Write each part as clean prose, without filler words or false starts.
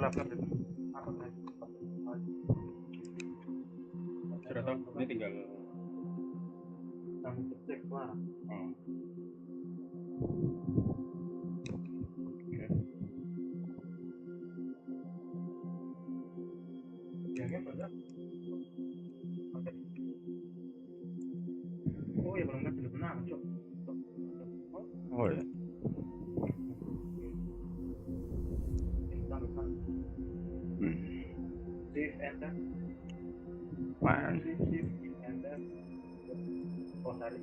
lap-lap itu. Apa tadi? Sudah tahu, ini tinggal Kamu cek lah. Oke. Yang pada. Oh ya belum sudah menang, Cok. Oh ya. Save and then. Man. Save and then. Oh sorry.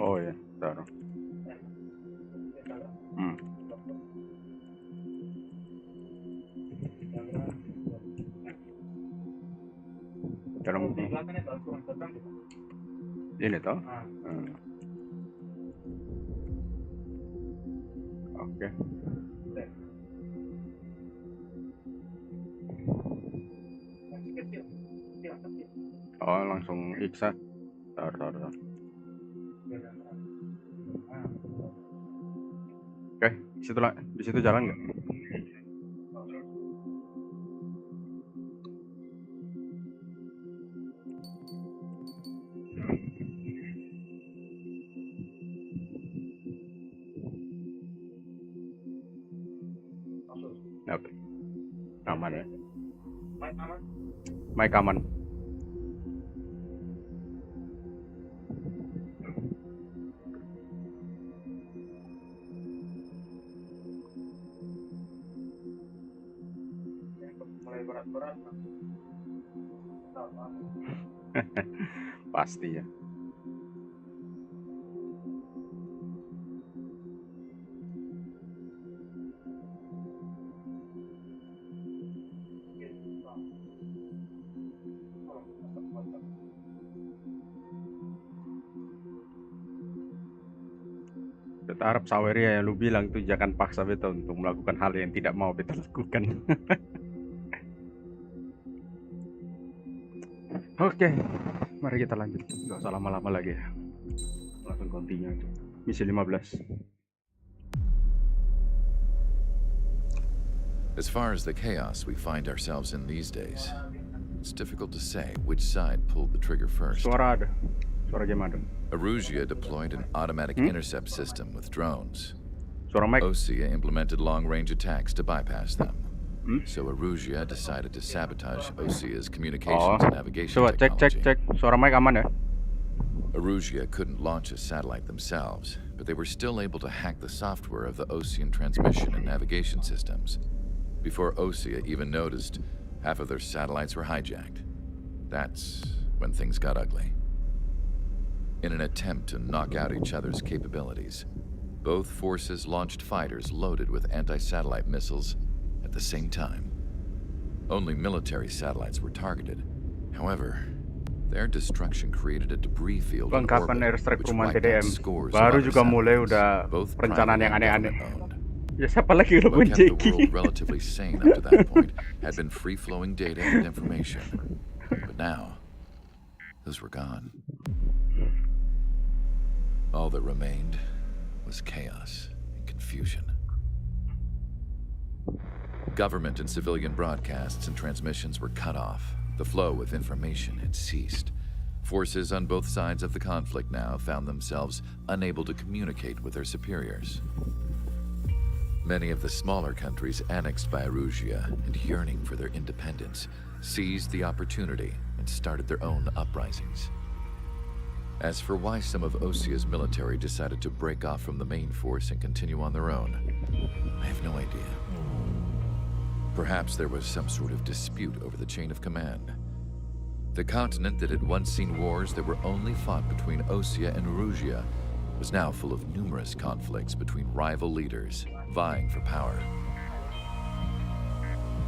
Oh ya, taruh. Dalam ini toh? Oke. Oh langsung iksa. Taruh. Oke, di situ jalan nggak? Oke. Aman ya. Mic aman. Mulai berat-berat. Pasti ya. Kita harap Saweria yang lu bilang itu jangan paksa beta untuk melakukan hal yang tidak mau beta lakukan. Oke, mari kita lanjut. Gak usah lama-lama lagi ya. Langsung continue aja. Misi 15. As far as the chaos we find ourselves in these days, it's difficult to say which side pulled the trigger first. Suara ada. Suara game ada. Arusha deployed an automatic intercept system with drones. Suara mic. Osea implemented long-range attacks to bypass them. So Arusha decided to sabotage Osea's communications and navigation Coba technology. cek. Suara mic aman ya? Arusha couldn't launch a satellite themselves, but they were still able to hack the software of the Osean transmission and navigation systems. Before Osea even noticed, half of their satellites were hijacked. That's when things got ugly. In an attempt to knock out each other's capabilities, both forces launched fighters loaded with anti-satellite missiles at the same time. Only military satellites were targeted. However, their destruction created a debris field in Kelengkapan orbit, airstrike which perumahan wiped out TDM. scores of Baru other juga mulai satellites, udah both perencanaan private yang and aneh-aneh. government-owned. Ya siapa lagi lu What kept the Jeki? world relatively sane up to that point had been free-flowing data and information. But now, those were gone. All that remained was chaos and confusion. Government and civilian broadcasts and transmissions were cut off. The flow of information had ceased. Forces on both sides of the conflict now found themselves unable to communicate with their superiors. Many of the smaller countries annexed by Arusha and yearning for their independence seized the opportunity and started their own uprisings. As for why some of Osea's military decided to break off from the main force and continue on their own, I have no idea. Perhaps there was some sort of dispute over the chain of command. The continent that had once seen wars that were only fought between Osea and Arusha was now full of numerous conflicts between rival leaders vying for power.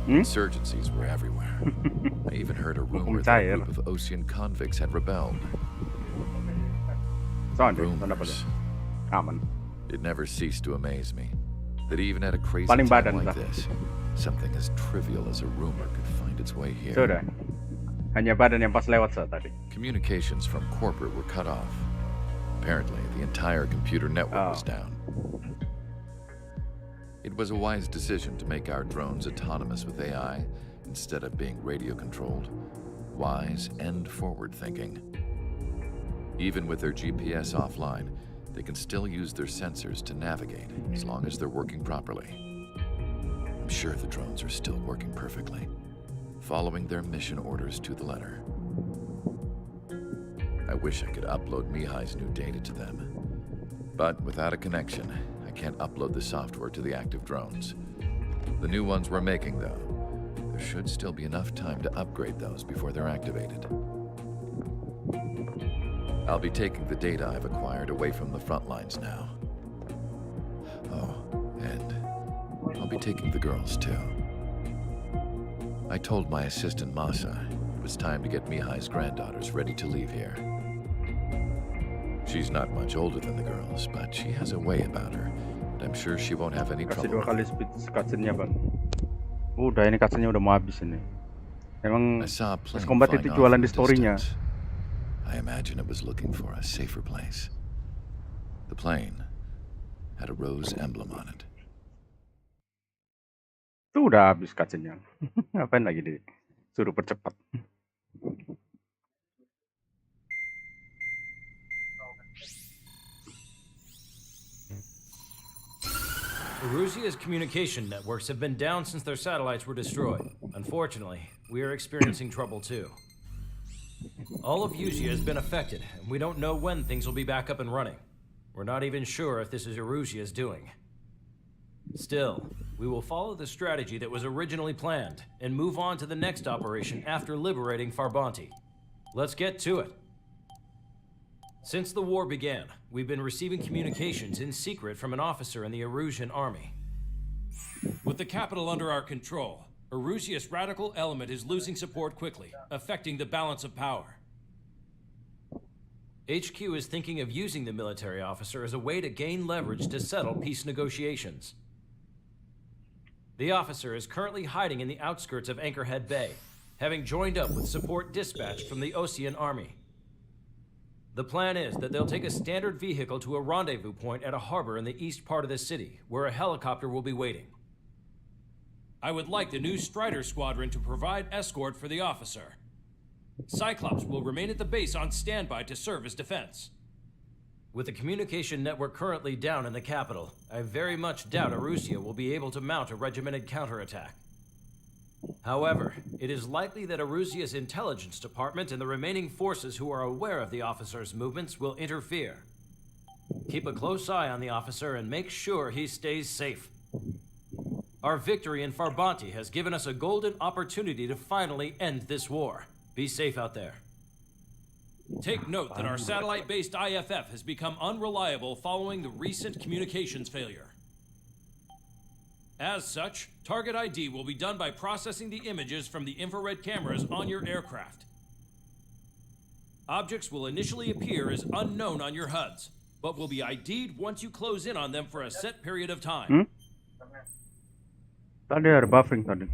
Insurgencies were everywhere. I even heard a rumor that a group of Osean convicts had rebelled. Rumors. It never ceased to amaze me that even at a crazy time like this, something as trivial as a rumor could find its way here. Hanya badan yang pas lewat saat tadi. Communications from corporate were cut off. Apparently, the entire computer network was down. It was a wise decision to make our drones autonomous with AI instead of being radio-controlled. Wise and forward-thinking. Even with their GPS offline, they can still use their sensors to navigate as long as they're working properly. I'm sure the drones are still working perfectly, following their mission orders to the letter. I wish I could upload Mihai's new data to them. But without a connection, I can't upload the software to the active drones. The new ones we're making, though, there should still be enough time to upgrade those before they're activated. I'll be taking the data I've acquired away from the front lines now. Oh, and I'll be taking the girls, too. I told my assistant Masa it was time to get Mihai's granddaughters ready to leave here. She's not much older than the girls, but she has a way about her, and I'm sure she won't have any Kasih trouble. 2 kali speed cutscene-nya, Bang. Udah, ini cutscene-nya udah mau habis ini. Emang I saw a plane Combat flying itu off jualan in di the story-nya. distance. I imagine it was looking for a safer place. The plane had a rose emblem on it. Itu udah habis cutscene-nya. Ngapain lagi disuruh percepat? Erusia's communication networks have been down since their satellites were destroyed. Unfortunately, we are experiencing trouble too. All of Erusia has been affected, and we don't know when things will be back up and running. We're not even sure if this is Erusia's doing. Still, we will follow the strategy that was originally planned and move on to the next operation after liberating Farbanti. Let's get to it. Since the war began, we've been receiving communications in secret from an officer in the Erusian army. With the capital under our control, Erusia's radical element is losing support quickly, affecting the balance of power. HQ is thinking of using the military officer as a way to gain leverage to settle peace negotiations. The officer is currently hiding in the outskirts of Anchorhead Bay, having joined up with support dispatched from the Ocean Army. The plan is that they'll take a standard vehicle to a rendezvous point at a harbor in the east part of the city, where a helicopter will be waiting. I would like the new Strider Squadron to provide escort for the officer. Cyclops will remain at the base on standby to serve as defense. With the communication network currently down in the capital, I very much doubt Erusia will be able to mount a regimented counterattack. However, it is likely that Erusia's intelligence department and the remaining forces who are aware of the officer's movements will interfere. Keep a close eye on the officer and make sure he stays safe. Our victory in Farbanti has given us a golden opportunity to finally end this war. Be safe out there. Take note that our satellite-based IFF has become unreliable following the recent communications failure. As such, target ID will be done by processing the images from the infrared cameras on your aircraft. Objects will initially appear as unknown on your HUDs, but will be ID'd once you close in on them for a set period of time. Tadi ada buffering tadi.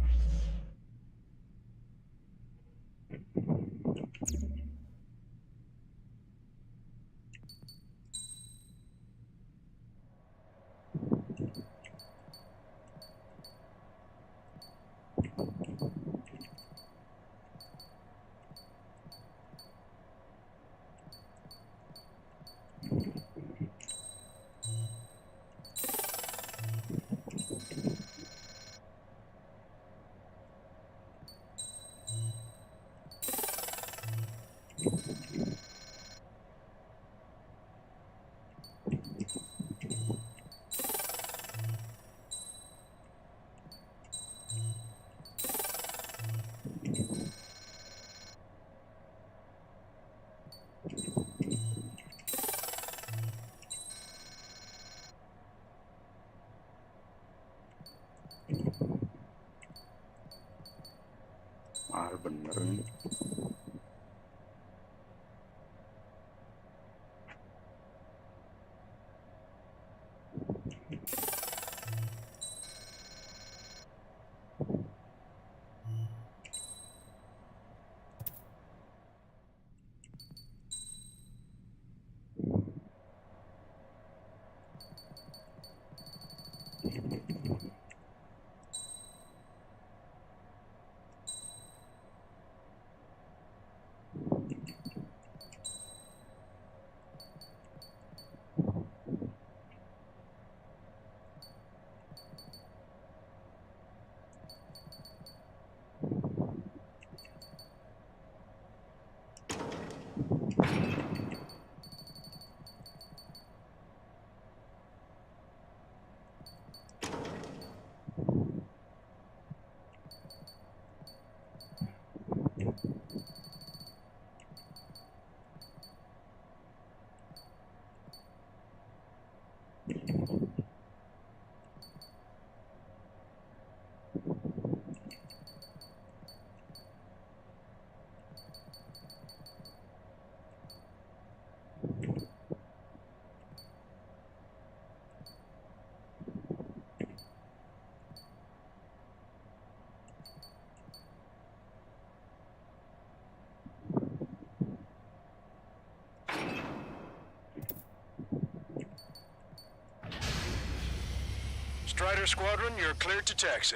Bener ini. Strider Squadron, you're cleared to taxi.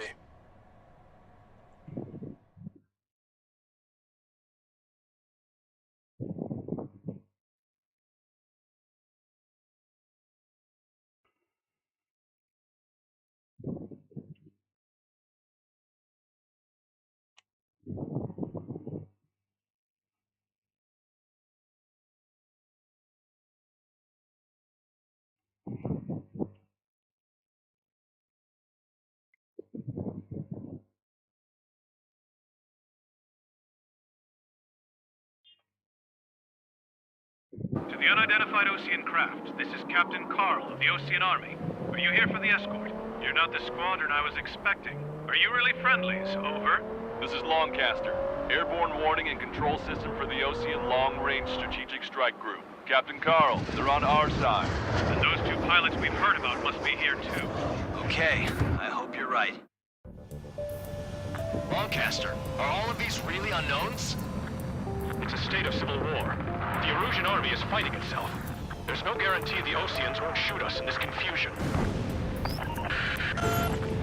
To the unidentified Ocean craft, this is Captain Carl of the Ocean Army. Are you here for the escort? You're not the squadron I was expecting. Are you really friendlies? Over. This is Longcaster. Airborne warning and control system for the Ocean Long-Range Strategic Strike Group. Captain Carl, they're on our side. And those two pilots we've heard about must be here too. Okay, I hope you're right. Longcaster, are all of these really unknowns? It's a state of civil war. The Erusian army is fighting itself. There's no guarantee the Oceans won't shoot us in this confusion.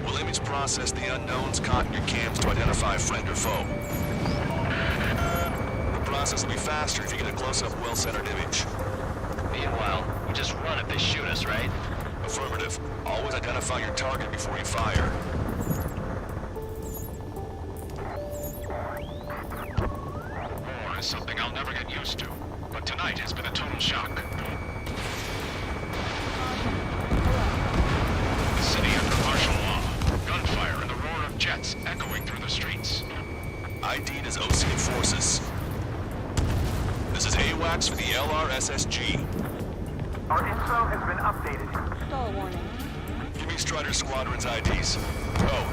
We'll image process the unknowns caught in your cams to identify friend or foe. The process will be faster if you get a close-up, well-centered image. Meanwhile, we just run if they shoot us, right? Affirmative. Always identify your target before you fire. War is something I'll never get used to, but tonight has been a total shock. The city under martial law, gunfire and the roar of jets echoing through the streets. ID'd as Ocean forces. This is AWACS for the LRSSG. Our info has been updated. Stall warning. Give me Strider Squadron's IDs. Oh,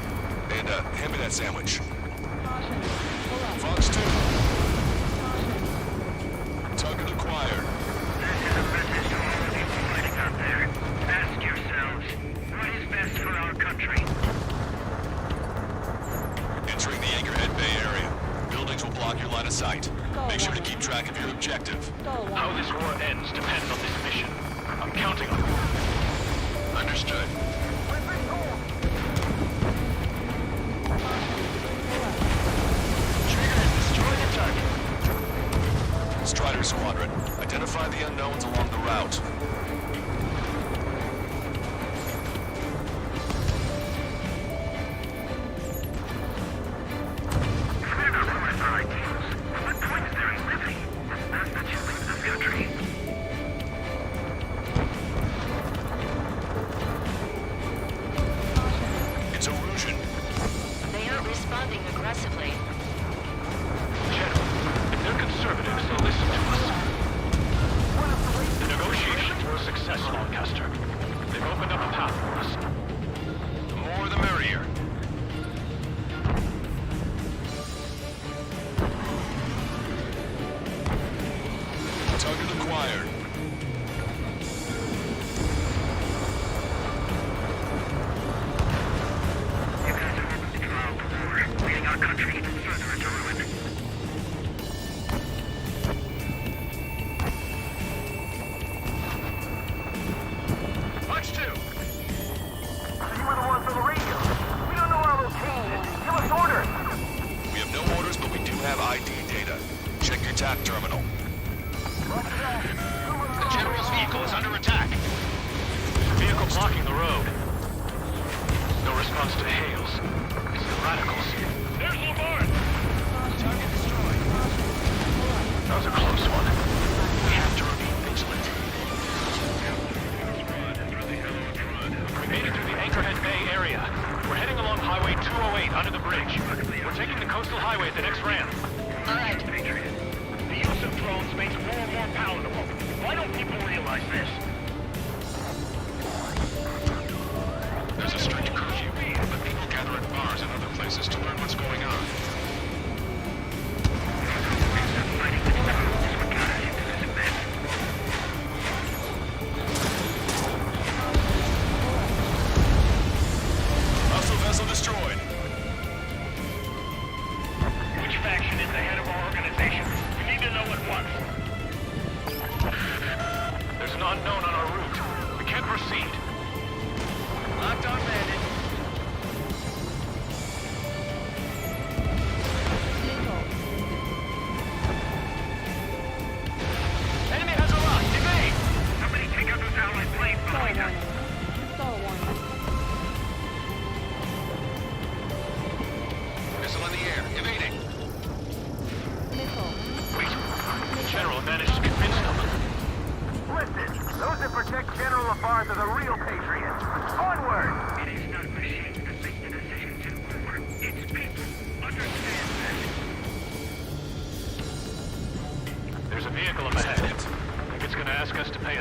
and hand me that sandwich. Caution. Pull up. Fox 2. Caution. Target acquired. This is a message to all of you fighting out there. Ask yourselves, what is best for our country? Entering the Anchorhead Bay area. Buildings will block your line of sight. Make sure to keep track of your objective. Stall warning. How this war ends depends on this mission. I'm counting on you. Understood. Trigger, destroy the target. Strider Squadron, identify the unknowns along the route. We're not going for ideals. What point is there in living? It's best that you leave this country. It's Erusian. They are responding aggressively. General, if they're conservatives, they'll listen to us. The negotiations were a success, Lancaster. They've opened up a path for us. The more the merrier. Target acquired. You guys are hoping to draw out the war, leading our country even further into ruin. Punch 2! You were the ones on the radio. We don't know our location. Give us orders. We have no orders, but we do have ID data. Check your TAC terminal. The General's vehicle is under attack. Vehicle blocking the road. No response to hails. It's the radicals. There's Lamar! Target destroyed. That was a close one. We have to remain vigilant. We made it through the Anchorhead Bay area. We're heading along Highway 208 under the bridge. We're taking the coastal highway at the next ramp. All right, Patriot. The use of drones makes war more palatable. Why don't people realize this? There's a strict curfew, but people gather at bars and other places to learn what's going on. Fighting the drones is what got us into this mess. Hostile vessel destroyed. Which faction is the head of our organization? We need to know at once. There's an unknown on our route. We can't proceed. Locked on bandit.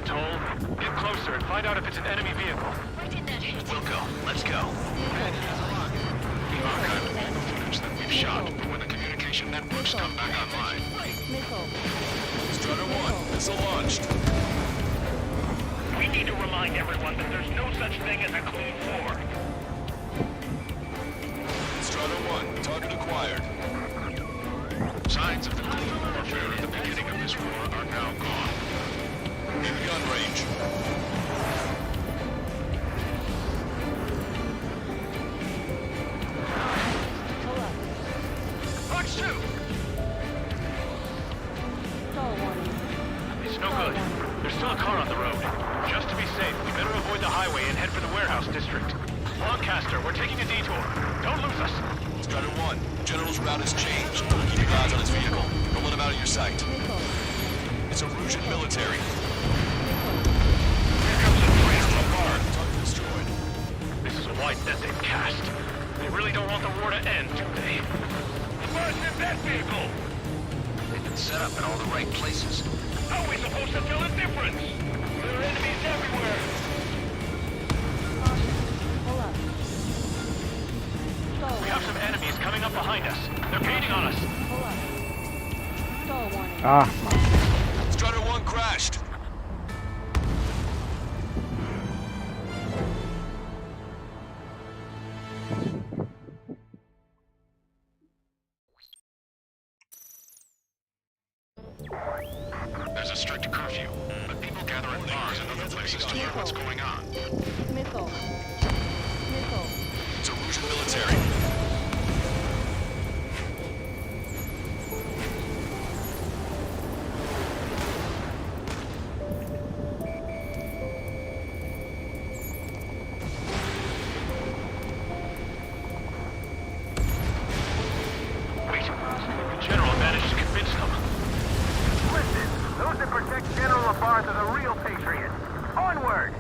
toll? Get closer and find out if it's an enemy vehicle. We'll go. Let's go. The archived vehicle footage that we've shot when the communication networks come back online. Missile. Strider 1, missile launched. We need to remind everyone that there's no such thing as a clean war. Strider 1, target acquired. Signs of the clean warfare at the beginning of this war are now gone. In gun range. Pull up. Fox 2! Stall warning. It's no good. There's still a car on the road. Just to be safe, we better avoid the highway and head for the warehouse district. Lancaster, we're taking a detour. Don't lose us. Strider 1, General's route has changed. Keep your eyes on his vehicle. Don't let him out of your sight. Missile. It's a Russian military. Here comes a traitor Lamar. Target destroyed. This is a white net they've cast. They really don't want the war to end, do they? Lamar's in that vehicle! They've been set up in all the right places. How are we supposed to tell the difference? There are enemies everywhere! Caution. Pull up. Stall We have some warning. enemies coming up behind us. They're gaining on us. Pull up. Stall warning. Ah, Strider 1 crashed. There's a strict curfew, but people gather in bars and other places to learn what's going on. Missile. Missile. It's a Russian military. Wait. The General managed to convince them. Listen, those that protect General Labarth are the real patriots. Onward!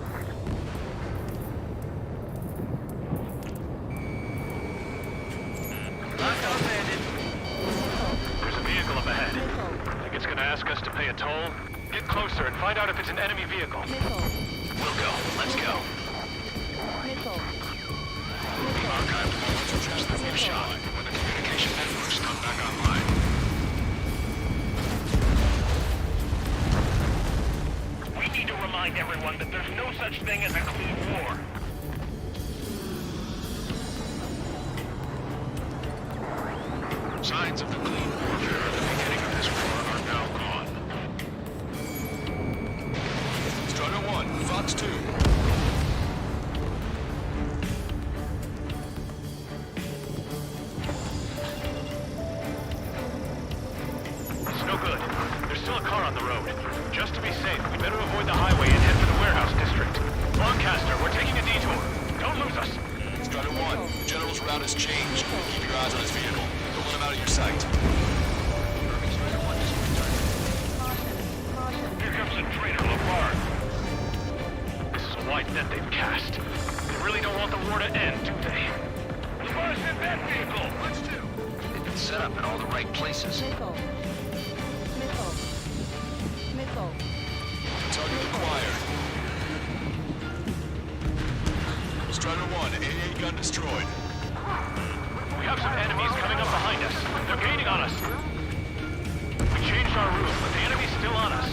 There's a vehicle up ahead. Think it's gonna ask us to pay a toll? Get closer and find out if it's an enemy vehicle. Missile. We'll go. Let's go. Missile. The archived footage suggests that we've shot when the communication networks come back online. We need to remind everyone that there's no such thing as a clean war. Signs of the clean warfare at the beginning of this war are now gone. Strider 1, Fox 2. It's no good. There's still a car on the road. Just to be safe, we better avoid the highway and head for the warehouse district. Lancaster, we're taking a detour. Don't lose us. Strider 1, the General's route has changed. Keep your eyes on his vehicle. Don't let him out of your sight. Here comes a traitor Lamar. This is a white net they've cast. They really don't want the war to end, do they? Lamar's in that vehicle! Let's do! They've been set up in all the right places. Missile. Missile. Missile. Target acquired. Strider 1, AA gun destroyed. We have some enemies coming up behind us. They're gaining on us. We changed our route, but the enemy's still on us.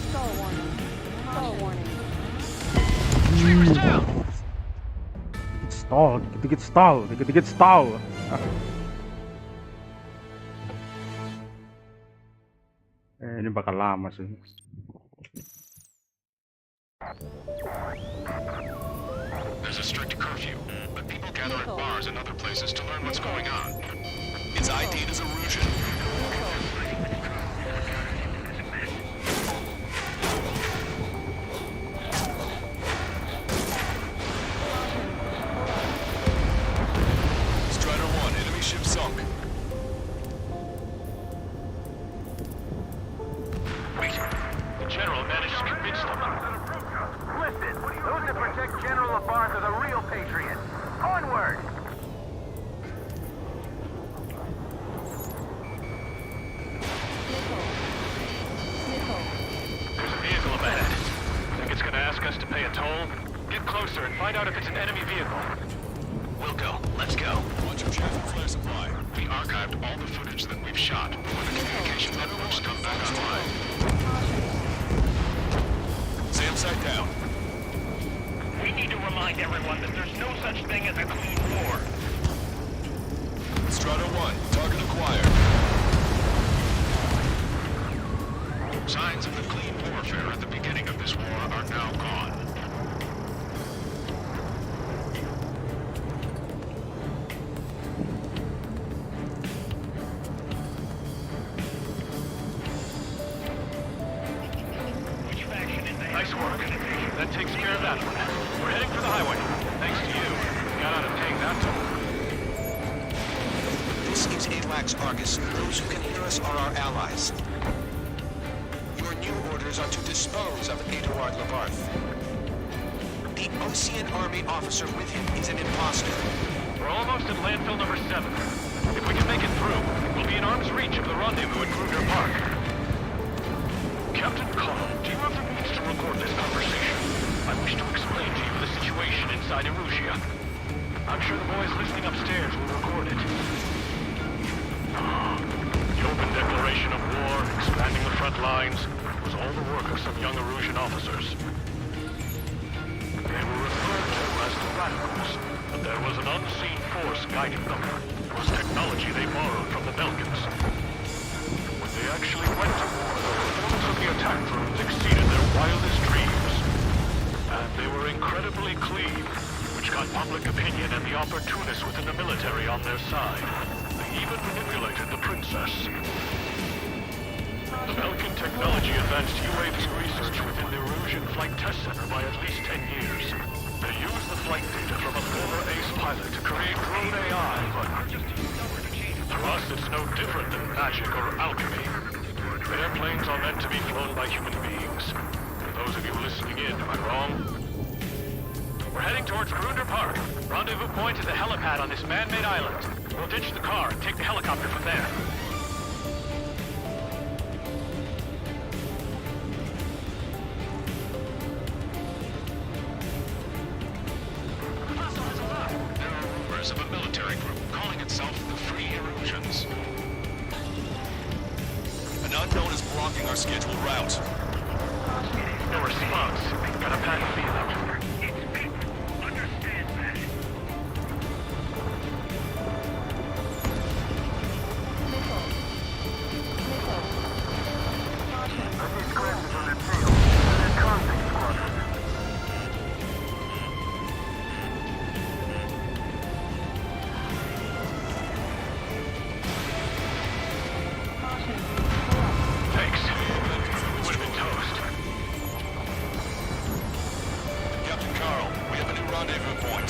Stall warning. Stall warning. Streamer's down! stall, dikit-dikit stall, dikit-dikit stall. Ini bakal lama sih. There's a strict curfew, but people gather at bars and other places to learn what's going on. It's ID'd as a Russian. Strider 1, enemy ship sunk. Wait, the General managed to convince them. Listen, those that protect General Labarth are the real patriots. Onward! closer and find out if it's an enemy vehicle. We'll go. Let's go. Watch your chaff and flare supply. We archived all the footage that we've shot when the communication networks come back online. Stay upside down. We need to remind everyone that there's no such thing as a clean war. Strata 1, target acquired. Signs of the clean warfare at the beginning of this war are now gone. Nice work. That takes care of that one. We're heading for the highway. Thanks to you. We got out of paying that toll. This is AWACS Argus. Those who can hear us are our allies. Your new orders are to dispose of Eduard Labarth. The Ocean Army officer with him is an imposter. We're almost at landfill number 7. If we can make it through, we'll be in arm's reach of the rendezvous at Kruger Park. Captain Carl, do you have the means to record this conversation? I wish to explain to you the situation inside Erusia. I'm sure the boys listening upstairs will record it. The open declaration of war, expanding the front lines, was all the work of some young Erusian officers. They were referred to as the Radicals, but there was an unseen force guiding them. It was technology they borrowed from the Belgians. When they actually went to war, the performance of the attack drones exceeded their wildest dreams. And they were incredibly clean, which got public opinion and the opportunists within the military on their side. They even manipulated the princess. The Belgian technology advanced UAV research within the Erusian Flight Test Center by at least 10 years. They used the flight data from a former ace pilot to create drone AI, but to us it's no different than magic or alchemy. Airplanes are meant to be flown by human beings. For those of you listening in, am I wrong? We're heading towards Grunder Park. Rendezvous point is the helipad on this man-made island. We'll ditch the car and take the helicopter from there. There are rumors of a military group calling itself the Free Erusians. An unknown is blocking our scheduled route. No response. Got a bad feeling. Understand that. Thanks. Would have been toast. Captain Carl, we have a new rendezvous point.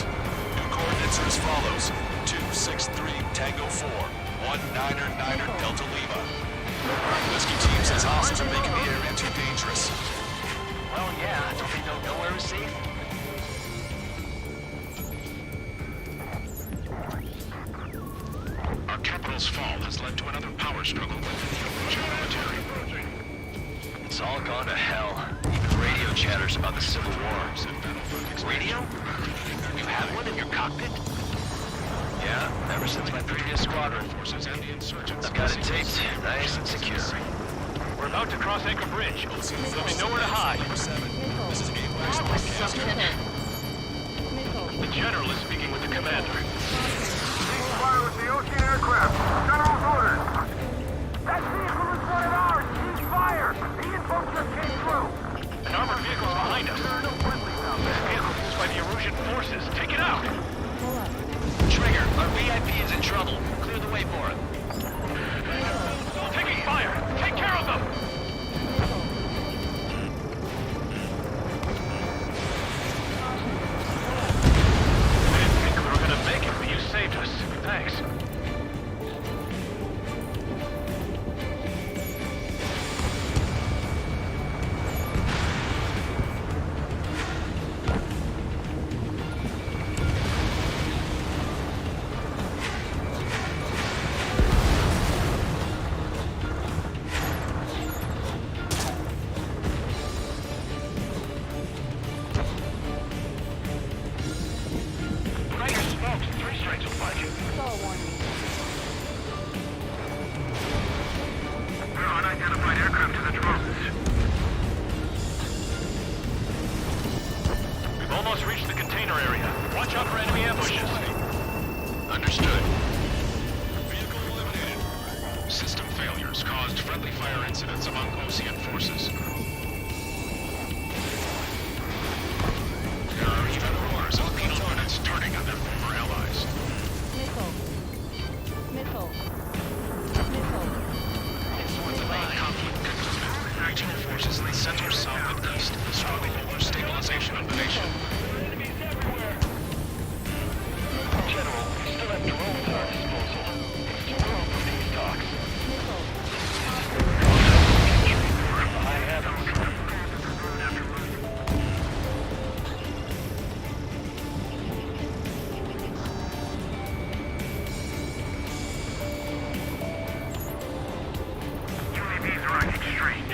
New coordinates are as follows. 263 Tango 4, 1999 Delta Lima. Rescue team says hostiles are making the area too dangerous. Well, yeah. Don't they know nowhere is safe? Our capital's fall has led to another power struggle within the Erusian military. It's all gone to hell. Even radio chatters about the Civil War. Radio? You have one in your cockpit? Yeah, ever since my previous squadron. Forces and the insurgents. I've got it taped, nice and secure. We're about to cross Anchor Bridge. There'll be nowhere to hide. This is AWACS broadcaster. The general is speaking with the commander. Fire with the ocean aircraft. General's orders. That vehicle is one of ours. Cease fire. The info just came through. An armored vehicle's behind us. This vehicle used by the Erusian forces. Take it out. Trigger, our VIP is in trouble. Clear the way for it. Taking fire. Take care of them. I didn't think we were going to make it, but you saved us. Thanks. Allies will find you. Saw a warning. We're unidentified aircraft to the drones. We've almost reached the container area. Watch out for enemy ambushes. Understood. Vehicle eliminated. System failures caused friendly fire incidents among Ocean forces. There are even more torpedo units turning on their former allies. Missile. Missile. Conflict continues. Regional forces in the center, south, and east struggle over stabilization of the nation. General, we still have drones at our disposal. It's too early for these talks. I have them. UAVs are acting strange.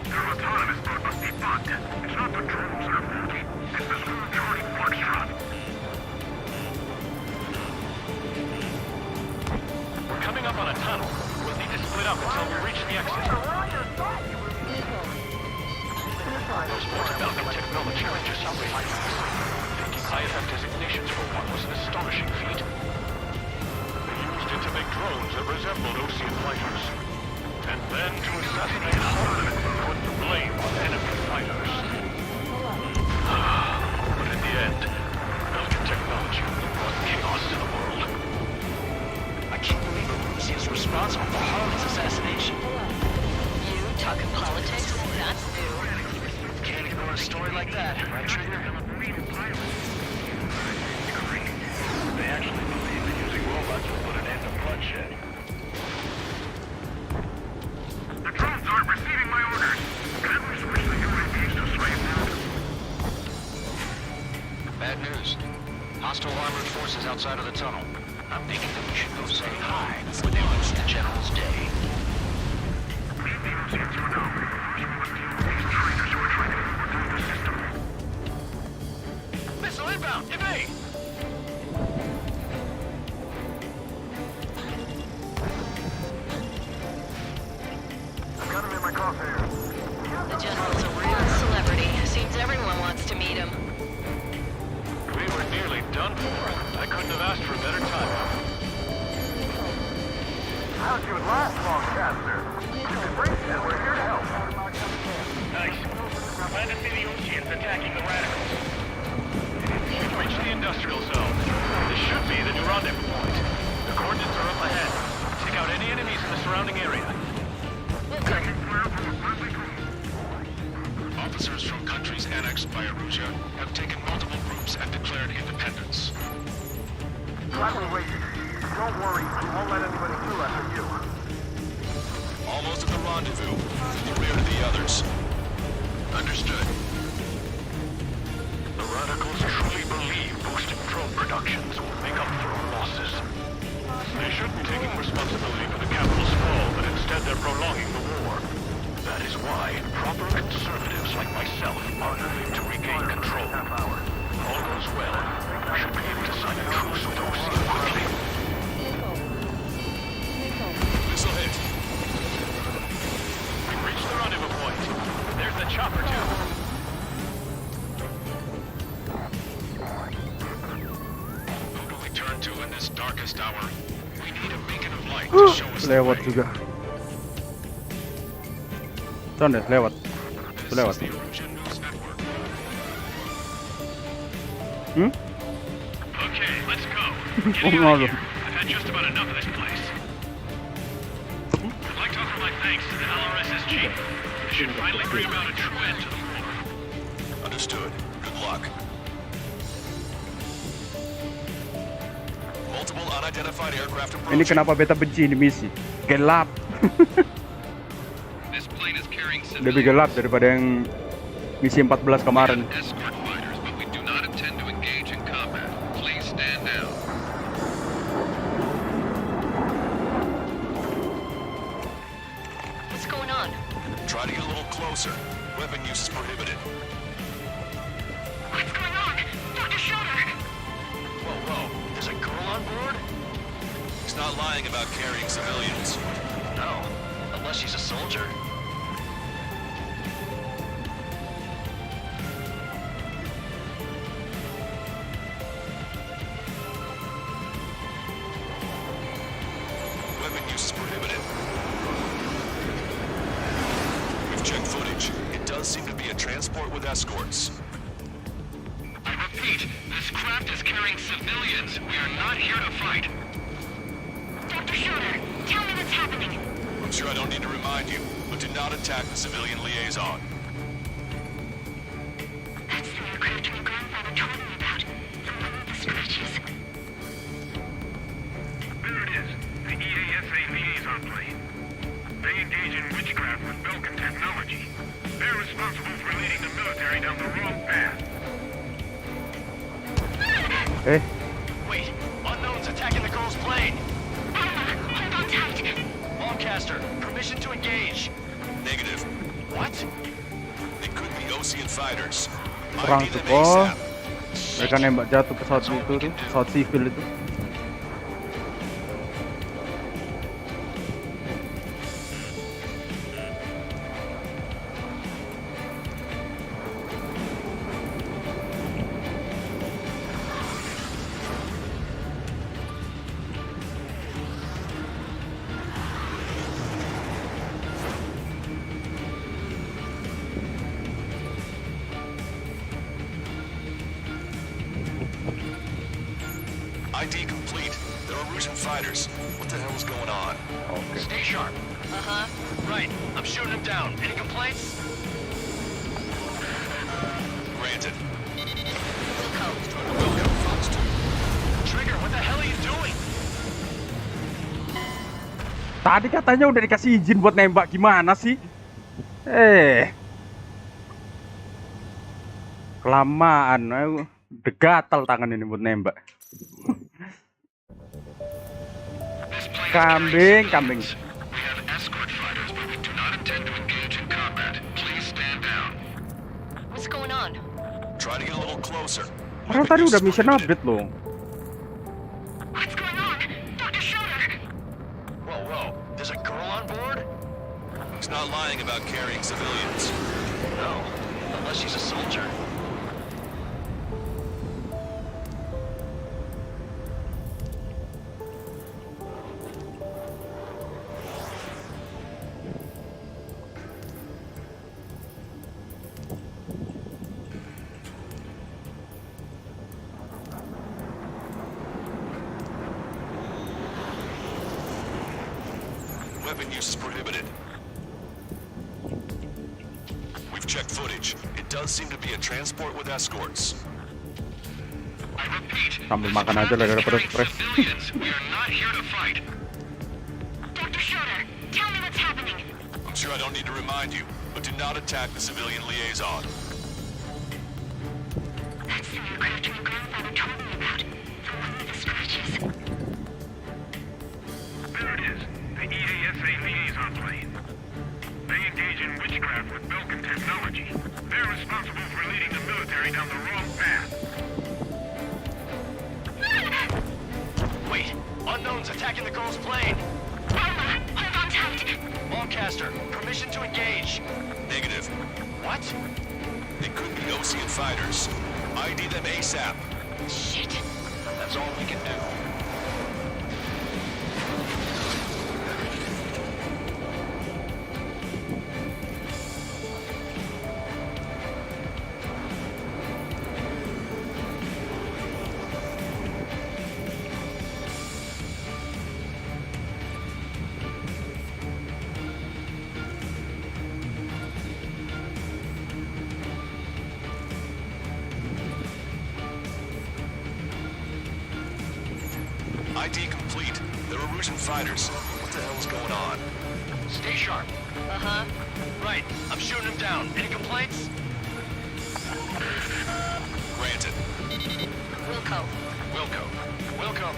Their autonomous mode must be bugged. It's not the drones that are faulty. It's this whole Charlie Foxtrot. We're coming up on a tunnel. We'll need to split up until we reach the exit. Those portable technology ranges something like this. Taking IFF designations for one was an astonishing feat. They used it to make drones that resembled Ocean fighters. And then to assassinate us, put the blame on enemy fighters. But in the end, Belgian technology brought chaos to the world. I can't believe Rusia is responsible for Harga's assassination. You talking politics? That's new. Can't ignore a story like that, right, Trader? They actually believe that using robots will put an end to bloodshed. The drones aren't receiving my orders. Can we switch the UAVs to slave mode? Bad news. Hostile armored forces outside of the tunnel. I'm thinking that we should go say hi when they reach the General's day. Leave the Oceans for now. You must deal with these traitors who are trying to infiltrate the system. Missile inbound! Evade! I've got him in my crosshairs. The General's a real celebrity. Seems everyone wants to meet him. We were nearly done for. I couldn't have asked for a better time. How'd you last long, Caster? You can breach and we're here to help. Nice. Glad to see the Oceans attacking the radicals. We've reached the industrial zone. This should be the new rendezvous point. The coordinates are up ahead. Take out any enemies in the surrounding area. Officers from countries annexed by Arusia have taken multiple groups and declared independence. Gladly waiting. Don't worry, we won't let anybody through after you. Almost at the rendezvous, in the rear of the others. Understood. The radicals truly believe boosting drone productions will make up for our losses. They shouldn't be taking responsibility for the capital's fall, but instead they're prolonging the war. That is why proper conservatives like myself are moving to regain control. All goes well. We should be able to sign a truce with Ocean quickly. Missile hit. We've reached the rendezvous point. There's the chopper, too. Who do we turn to in this darkest hour? We need a beacon of light to show us the Lewat way. juga. Tuan deh, lewat. This Lewat. is the Arusian News Network. Hmm? Okay, let's go. Oh, Getting no, out no. of here. I've had just about enough of this place. I'd like to offer my thanks to the LRS's chief. This should finally bring about a true end to the war. Understood. Good luck. Multiple unidentified aircraft Ini approaching. kenapa beta benci ini misi? Gelap. This plane is carrying Lebih gelap daripada yang misi 14 kemarin. escort fighters, but we do not intend to engage in combat. Please stand down. What's going on? Try to get a little closer. Weapon use is prohibited. What's going on? Dr. Schroeder! Whoa, whoa. There's a girl on board? lying about carrying civilians. No, unless she's a soldier. Weapon use is prohibited. We've checked footage. It does seem to be a transport with escorts. I repeat, this craft is carrying civilians. We are not here to fight. Dr. Schroeder, tell me what's happening. I'm sure I don't need to remind you, but do not attack the civilian liaison. That's the aircraft my grandfather told me about. The one with the scratches. There it is, the EASA liaison plane. They engage in witchcraft with Belkin technology. They're responsible for leading the military down the wrong path. Wait, unknowns attacking the girl's plane. Hold on tight. Lancaster, permission to engage. Negative. What? It could be Ocean fighters. Perang ID them tuh, oh. ASAP. Mereka nembak jatuh pesawat itu tuh, pesawat sivil itu. ID complete. There are Russian fighters. What the hell is going on? Oke. Stay sharp. Uh-huh. Right, I'm shooting him down. Any complaints? Granted. Trigger, what the hell are you doing? Tadi katanya udah dikasih izin buat nembak, gimana sih? Kelamaan, udah gatal tangan ini buat nembak. Kambing. We have escort fighters, but we do not intend to engage in combat. Please stand down. What's going on? Try to get a little closer. Padahal tadi udah mission update loh. What's going on? Dr. Schroeder! Whoa. There's a girl on board? He's not lying about carrying civilians. No, unless she's a soldier. Weapon use is prohibited. We've checked footage. It does seem to be a transport with escorts. I repeat, Sambil makan aja lah daripada stres. civilians. We are not here to fight. Dr. Schroeder, tell me what's happening. I'm sure I don't need to remind you, but do not attack the civilian liaison. That's the aircraft my grandfather told me about. The one with the scratches. There it is, the EASA liaison plane. They engage in witchcraft with Belkin technology. They're responsible for leading the military down the wrong path. Wait, unknowns attacking the girl's plane. Hold on tight. Lancaster, permission to engage. Negative. What? It could be Ocean fighters. ID them ASAP. Shit. That's all we can do. ID complete. There are Russian fighters. What the hell is going on? Stay sharp. Uh-huh. Right, I'm shooting him down. Any complaints? Granted. Wilco. Wilco.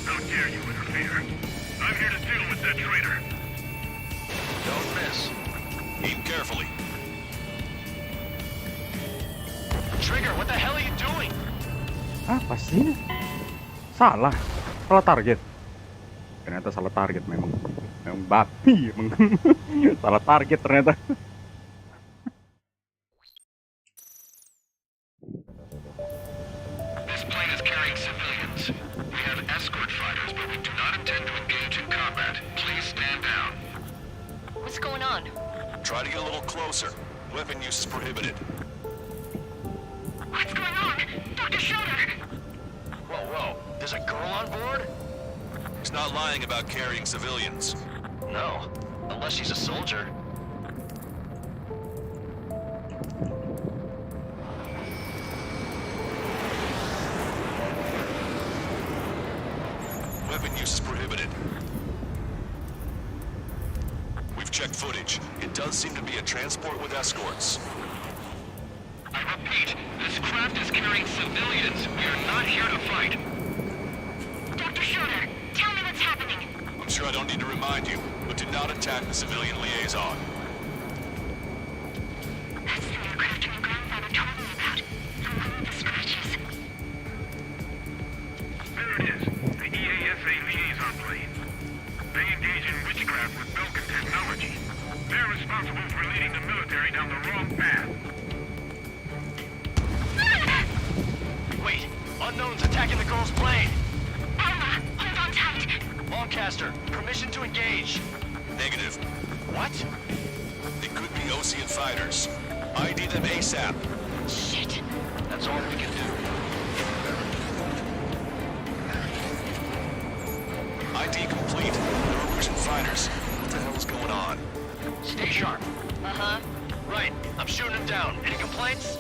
How dare you interfere? I'm here to deal with that traitor. Don't miss. Aim carefully. Trigger, what the hell are you doing? Apa sih? Salah target. Ternyata salah target memang babi emang. Salah target ternyata. This plane is carrying civilians. We have escort fighters, but we do not intend to engage in combat. Please stand down. What's going on? Try to get a little closer. Weapon use is prohibited. What's going on? Dr. Schroeder! Whoa. There's a girl on board? He's not lying about carrying civilians. No. Unless she's a soldier. Weapon use is prohibited. We've checked footage. It does seem to be a transport with escorts. I repeat, this craft is carrying civilians. We are not here to fight. Dr. Schroeder, tell me what's happening. I'm sure I don't need to remind you, but do not attack the civilian liaison. That's the aircraft your grandfather told me about. The one with the scratches. There it is. The EASA liaison plane. They engage in witchcraft with Belkin technology. They're responsible for leading the military down the wrong path. Wait, unknown's attacking the girl's plane. Alma, hold on tight. Lancaster, permission to engage. Negative. What? They could be Ocean fighters. ID them ASAP. Shit. That's all we can do. ID complete. They're Ocean fighters. What the hell is going on? Stay sharp. Uh-huh. Right, I'm shooting him down. Any complaints?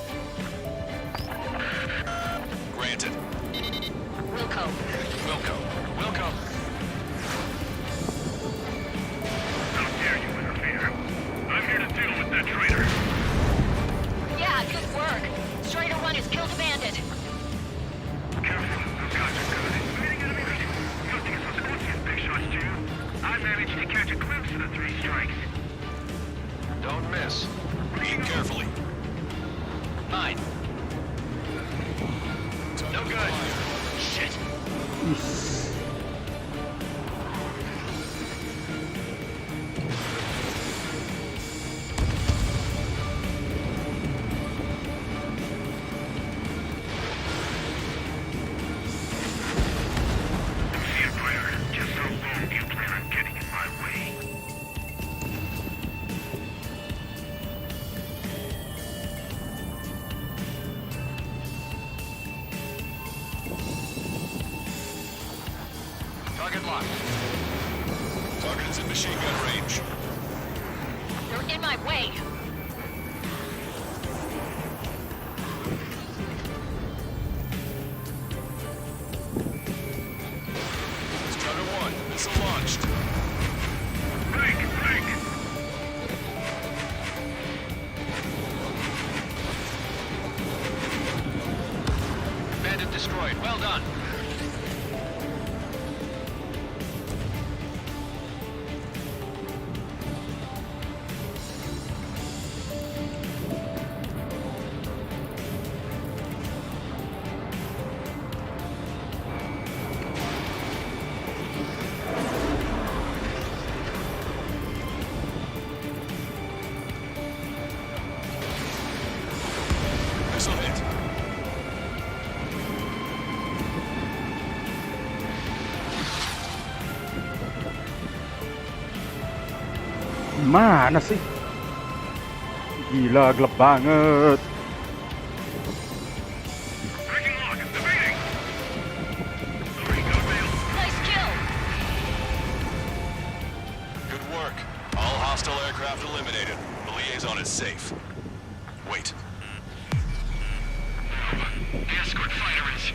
Granted. Wilco. Wilco. How dare you interfere? I'm here to deal with that traitor. Yeah, good work. Strider 1 has killed a bandit. Careful, those guys are good. Good thing it's those Scorpion big shots, too. I managed to catch a glimpse of the 3 strikes. Don't miss. Aim carefully. 9. No good. Shit. See you, Claire. Just how long do you plan on getting in my way? Target locked. Target is in machine gun range. They're in my way. Strider 1, missile launched. Break! Bandit destroyed. Well done. Missile hit. Mana sih? Gila, gelap banget. Breaking lock, evading! Nice kill. Good work. All hostile aircraft eliminated. The liaison is safe. Wait. The escort fighter is...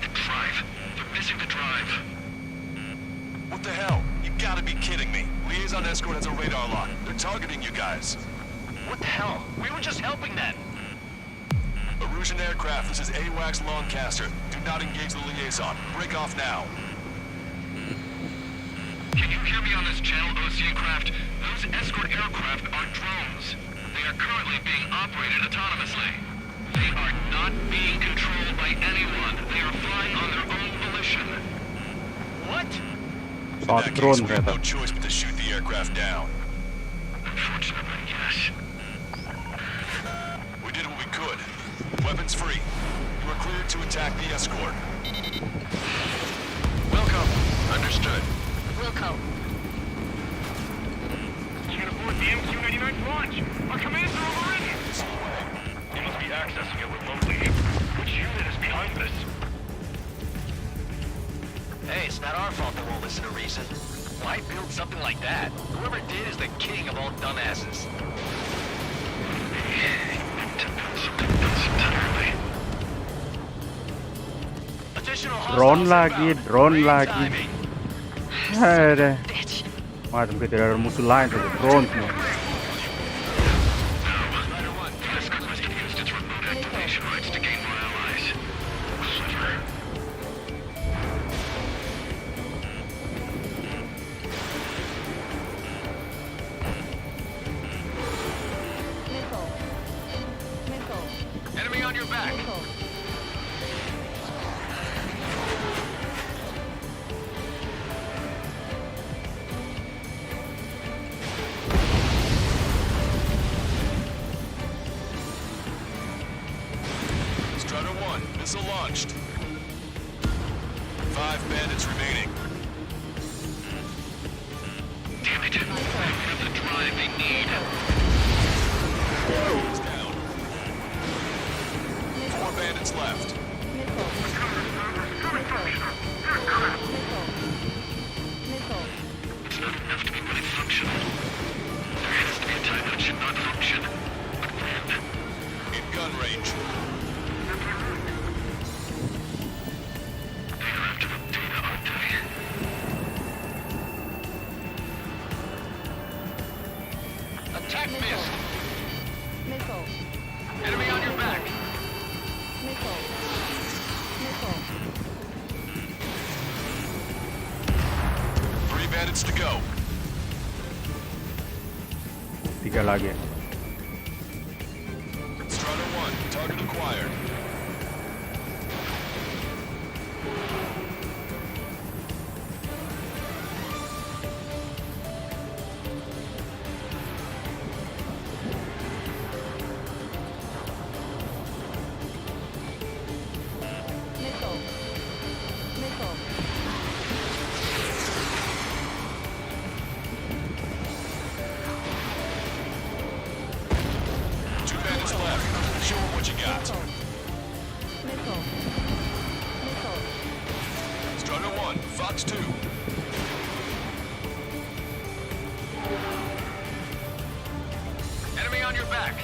the drive. They're missing the drive. What the hell? You gotta be kidding me. Liaison escort has a radar lock. They're targeting you guys. What the hell? We were just helping them. Erusian aircraft, this is AWACS Lancaster. Do not engage the liaison. Break off now. Can you hear me on this channel, Ocean craft? Those escort aircraft are drones. They are currently being operated autonomously. They are not being controlled by anyone. They are flying on their own volition. demolition. What? In Saat that drone case, we have ternyata. no choice but to shoot the aircraft down. Unfortunately, yes. We did what we could. Weapons free. You are cleared to attack the escort. Welcome. Understood. Wilco. Can't afford the MQ-99's launch. Our commands are overridden. You must be accessing it remotely. Which unit is behind this? Hey, it's not our fault they won't listen to reason. Why build something like that? Whoever did is the king of all dumbasses. Additional Drone hostiles lagi, inbound. drone Great lagi. timing. Ada. Bitch. Macam kita ada musuh lain tuh, drone semua. Rider 1, this quest used its remote activation rights to gain more allies. Clever. Missile. Missile. Enemy on your back. Missile. Strider 1, missile launched. 5 bandits remaining. Damn it. I have the drive they need. Is down. 4 bandits left. Missile. Missile. It's not enough to be really functional. There has to be a time that should not function. But when? In gun range. They are after the data, aren't they? Attack missed. Missile. Enemy on your back. Missile. Missile. 3 bandits to go. 3 lagi. Strider 1, target acquired. Missile. Missile. Two bandits left. Show them what you got. Missile. Missile. Missile. Strider 1, Fox 2. Enemy on your back.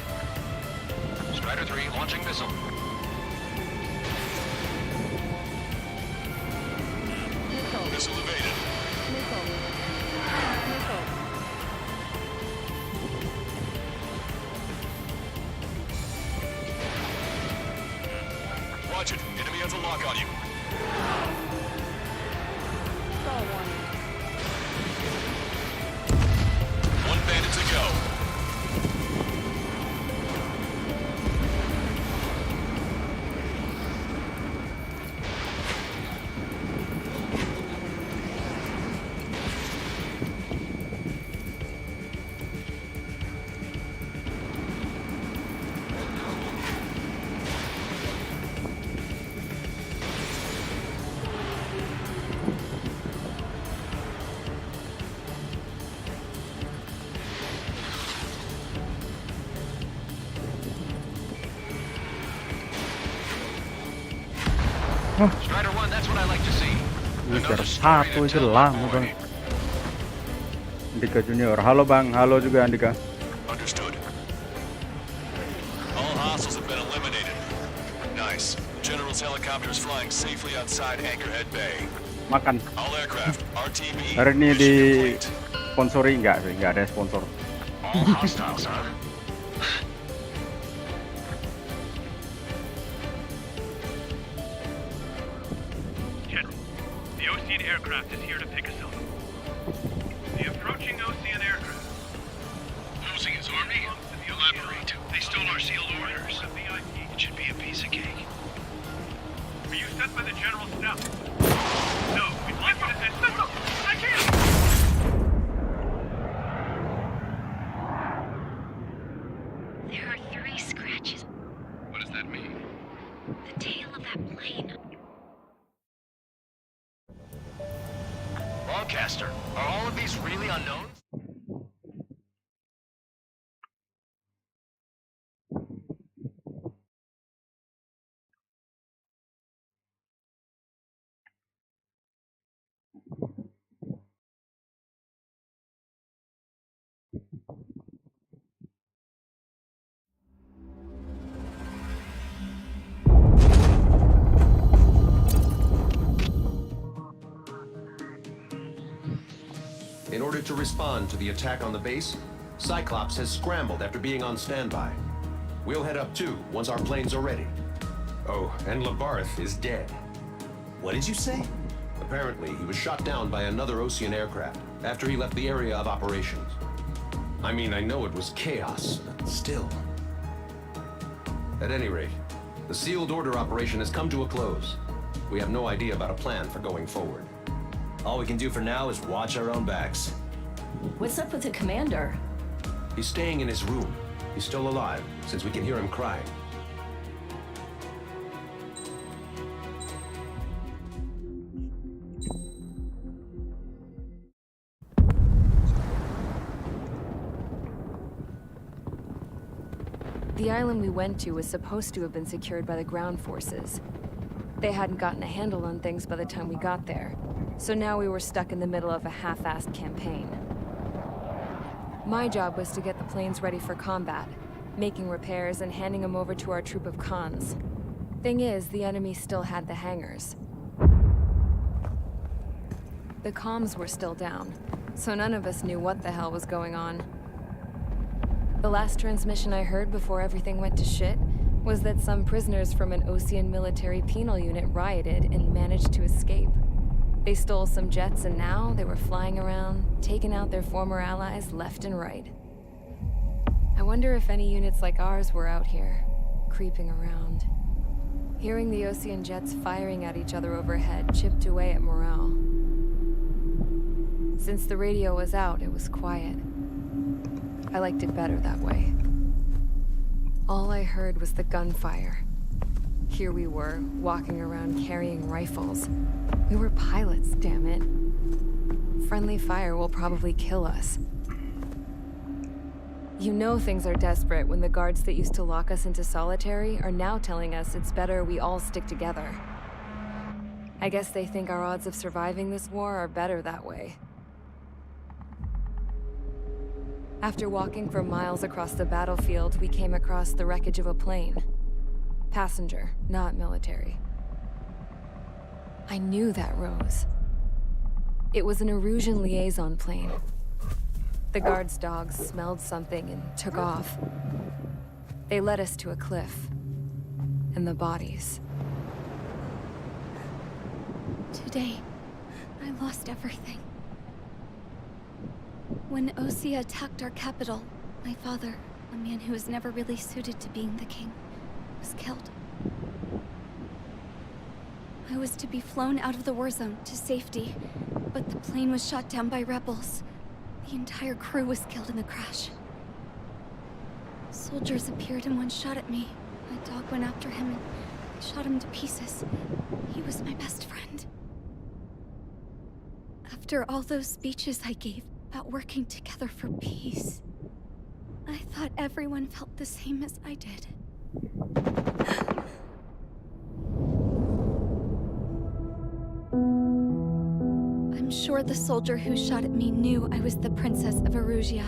Strider 3 launching missile. Missile. Missile evaded. Missile. Missile. Watch it. Enemy has a lock on you. Stall warning. 1 bandit to go. Strider 1, that's what I like to see. Ngejar satu itu lama banget. Andika Junior, halo bang, halo juga Andika. Understood. All hostiles have been eliminated. Nice. General's helicopter is flying safely outside Anchorhead Bay. Makan. All aircraft, RTB, Hari ini di mission complete. sponsori nggak sih? Nggak ada sponsor. All hostiles, huh? General, the Ocean aircraft is here to pick us up. The approaching Ocean aircraft. Losing his army? Elaborate. They stole our sealed orders. It should be a piece of cake. Were you sent by the General's staff? There are 3 scratches. What does that mean? The tail of that plane. Broadcaster, are all of these really unknowns? In order to respond to the attack on the base, Cyclops has scrambled after being on standby. We'll head up too, once our planes are ready. Oh, and Labarth is dead. What did you say? Apparently, he was shot down by another Ocean aircraft after he left the area of operations. I mean, I know it was chaos, but still. At any rate, the sealed order operation has come to a close. We have no idea about a plan for going forward. All we can do for now is watch our own backs. What's up with the commander? He's staying in his room. He's still alive, since we can hear him crying. The island we went to was supposed to have been secured by the ground forces. They hadn't gotten a handle on things by the time we got there, so now we were stuck in the middle of a half-assed campaign. My job was to get the planes ready for combat, making repairs and handing them over to our troop of cons. Thing is, the enemy still had the hangars. The comms were still down, so none of us knew what the hell was going on. The last transmission I heard before everything went to shit was that some prisoners from an Ocean military penal unit rioted and managed to escape. They stole some jets and now they were flying around, taking out their former allies left and right. I wonder if any units like ours were out here, creeping around. Hearing the Ocean jets firing at each other overhead chipped away at morale. Since the radio was out, it was quiet. I liked it better that way. All I heard was the gunfire. Here we were, walking around carrying rifles. We were pilots, damn it. Friendly fire will probably kill us. You know things are desperate when the guards that used to lock us into solitary are now telling us it's better we all stick together. I guess they think our odds of surviving this war are better that way. After walking for miles across the battlefield, we came across the wreckage of a plane. Passenger, not military. I knew that rose. It was an Erusian liaison plane. The guard's dogs smelled something and took off. They led us to a cliff. And the bodies. Today, I lost everything. When Osea attacked our capital, my father, a man who was never really suited to being the king, was killed. I was to be flown out of the war zone to safety, but the plane was shot down by rebels. The entire crew was killed in the crash. Soldiers appeared and one shot at me. My dog went after him and shot him to pieces. He was my best friend. After all those speeches I gave about working together for peace, I thought everyone felt the same as I did. I'm sure the soldier who shot at me knew I was the Princess of Erusia.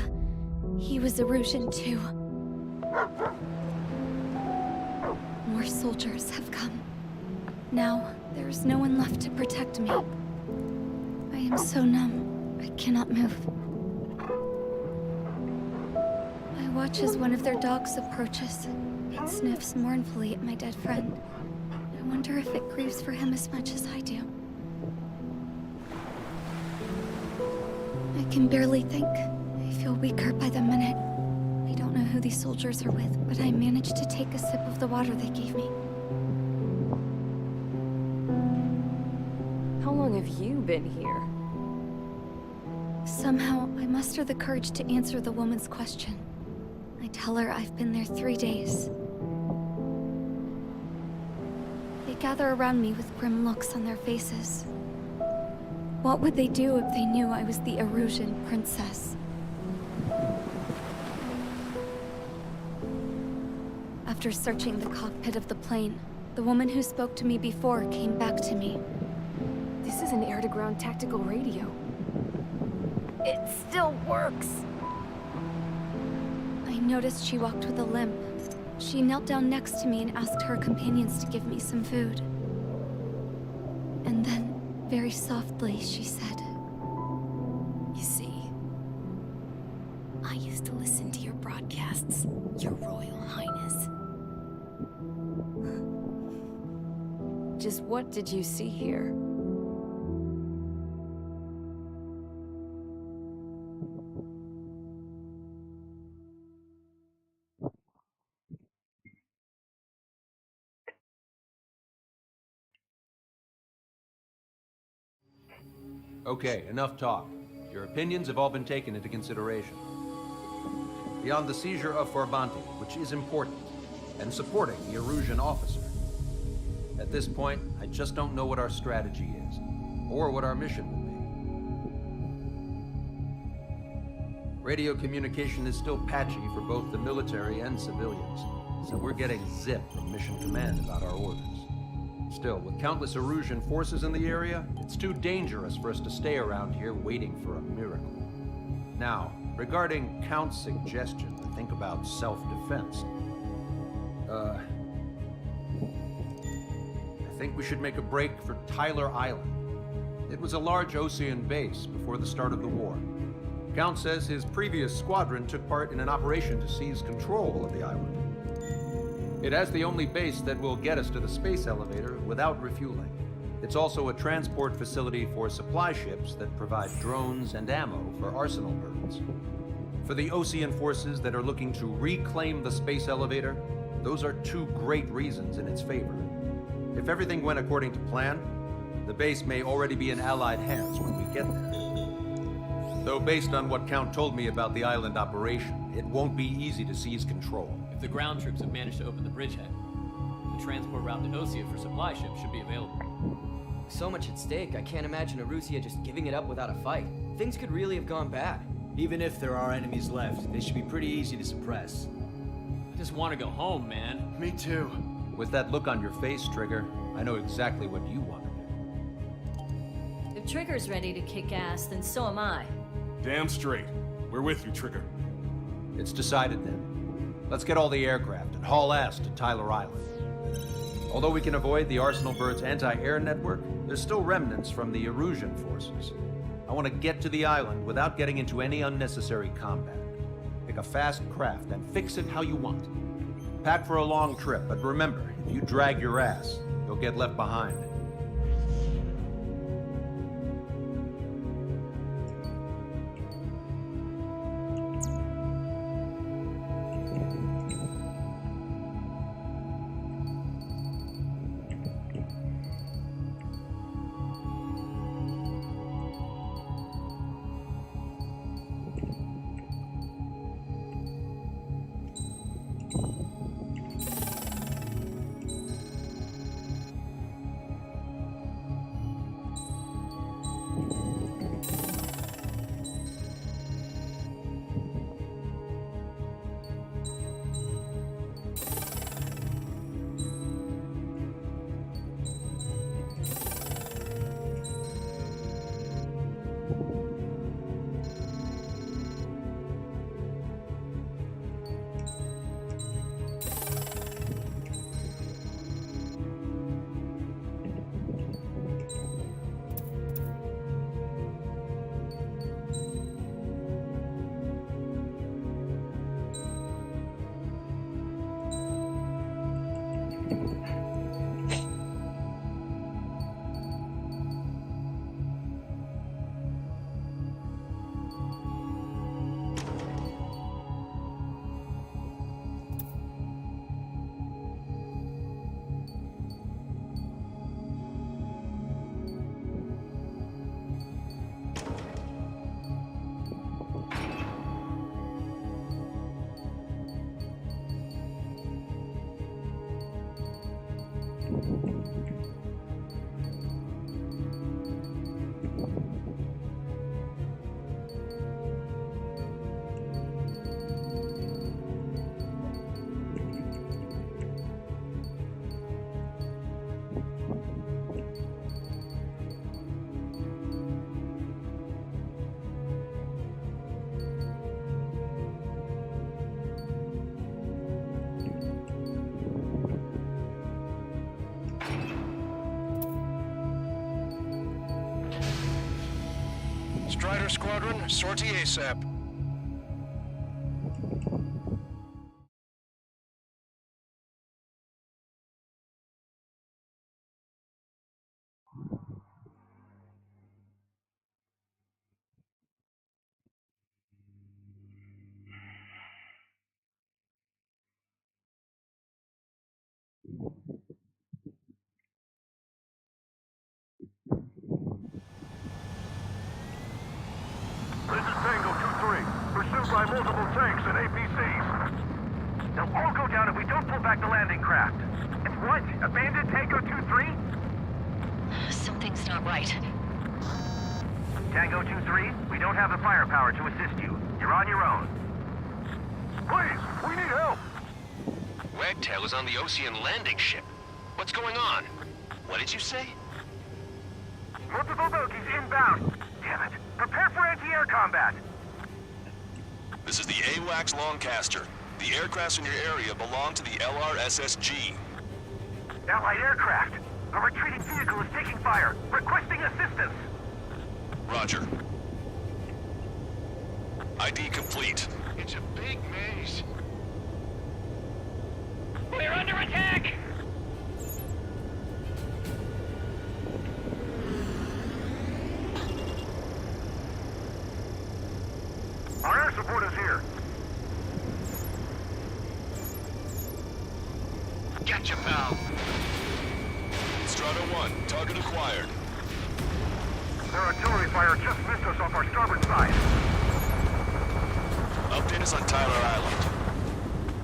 He was Erusian too. More soldiers have come. Now, there is no one left to protect me. I am so numb, I cannot move. I watch as one of their dogs approaches. It sniffs mournfully at my dead friend. I wonder if it grieves for him as much as I do. I can barely think. I feel weaker by the minute. I don't know who these soldiers are with, but I managed to take a sip of the water they gave me. How long have you been here? Somehow, I muster the courage to answer the woman's question. I tell her I've been there 3 days. They gather around me with grim looks on their faces. What would they do if they knew I was the Erusian princess? After searching the cockpit of the plane, the woman who spoke to me before came back to me. This is an air-to-ground tactical radio. It still works! I noticed she walked with a limp. She knelt down next to me and asked her companions to give me some food. And then, very softly, she said, You see, I used to listen to your broadcasts, Your Royal Highness. Just what did you see here? Okay, enough talk. Your opinions have all been taken into consideration. Beyond the seizure of Forbanti, which is important, and supporting the Erusian officer. At this point, I just don't know what our strategy is, or what our mission will be. Radio communication is still patchy for both the military and civilians, so we're getting zip from Mission Command about our orders. Still, with countless Erusian forces in the area, it's too dangerous for us to stay around here waiting for a miracle. Now, regarding Count's suggestion to think about self-defense, I think we should make a break for Tyler Island. It was a large Ocean base before the start of the war. Count says his previous squadron took part in an operation to seize control of the island. It has the only base that will get us to the space elevator without refueling. It's also a transport facility for supply ships that provide drones and ammo for arsenal birds. For the Ocean forces that are looking to reclaim the space elevator, those are two great reasons in its favor. If everything went according to plan, the base may already be in Allied hands when we get there. Though based on what Count told me about the island operation, it won't be easy to seize control. If the ground troops have managed to open the bridgehead, the transport route to Osea for supply ships should be available. So much at stake, I can't imagine Erusia just giving it up without a fight. Things could really have gone bad. Even if there are enemies left, they should be pretty easy to suppress. I just want to go home, man. Me too. With that look on your face, Trigger, I know exactly what you want to do. If Trigger's ready to kick ass, then so am I. Damn straight. We're with you, Trigger. It's decided then. Let's get all the aircraft and haul ass to Tyler Island. Although we can avoid the Arsenal Bird's anti-air network, there's still remnants from the Erusian forces. I want to get to the island without getting into any unnecessary combat. Pick a fast craft and fix it how you want. Pack for a long trip, but remember, if you drag your ass, you'll get left behind. Strider Squadron, sortie ASAP. This is Tango 2-3, pursued by multiple tanks and APCs. They'll all go down if we don't pull back the landing craft. And what? Abandoned Tango 2-3? Something's not right. Tango 2-3, we don't have the firepower to assist you. You're on your own. Please, we need help! Wagtail is on the Ocean landing ship. What's going on? What did you say? Multiple bogies inbound. Damn it. Prepare for anti-air combat. This is the AWACS Longcaster. The aircrafts in your area belong to the LRSSG. Allied aircraft. A retreating vehicle is taking fire. Requesting assistance. Roger. ID complete. It's a big maze. We're under attack! Our air support is here. Gotcha, pal. Strata 1, target acquired. Their artillery fire just missed us off our starboard side. Update us on Tyler Island.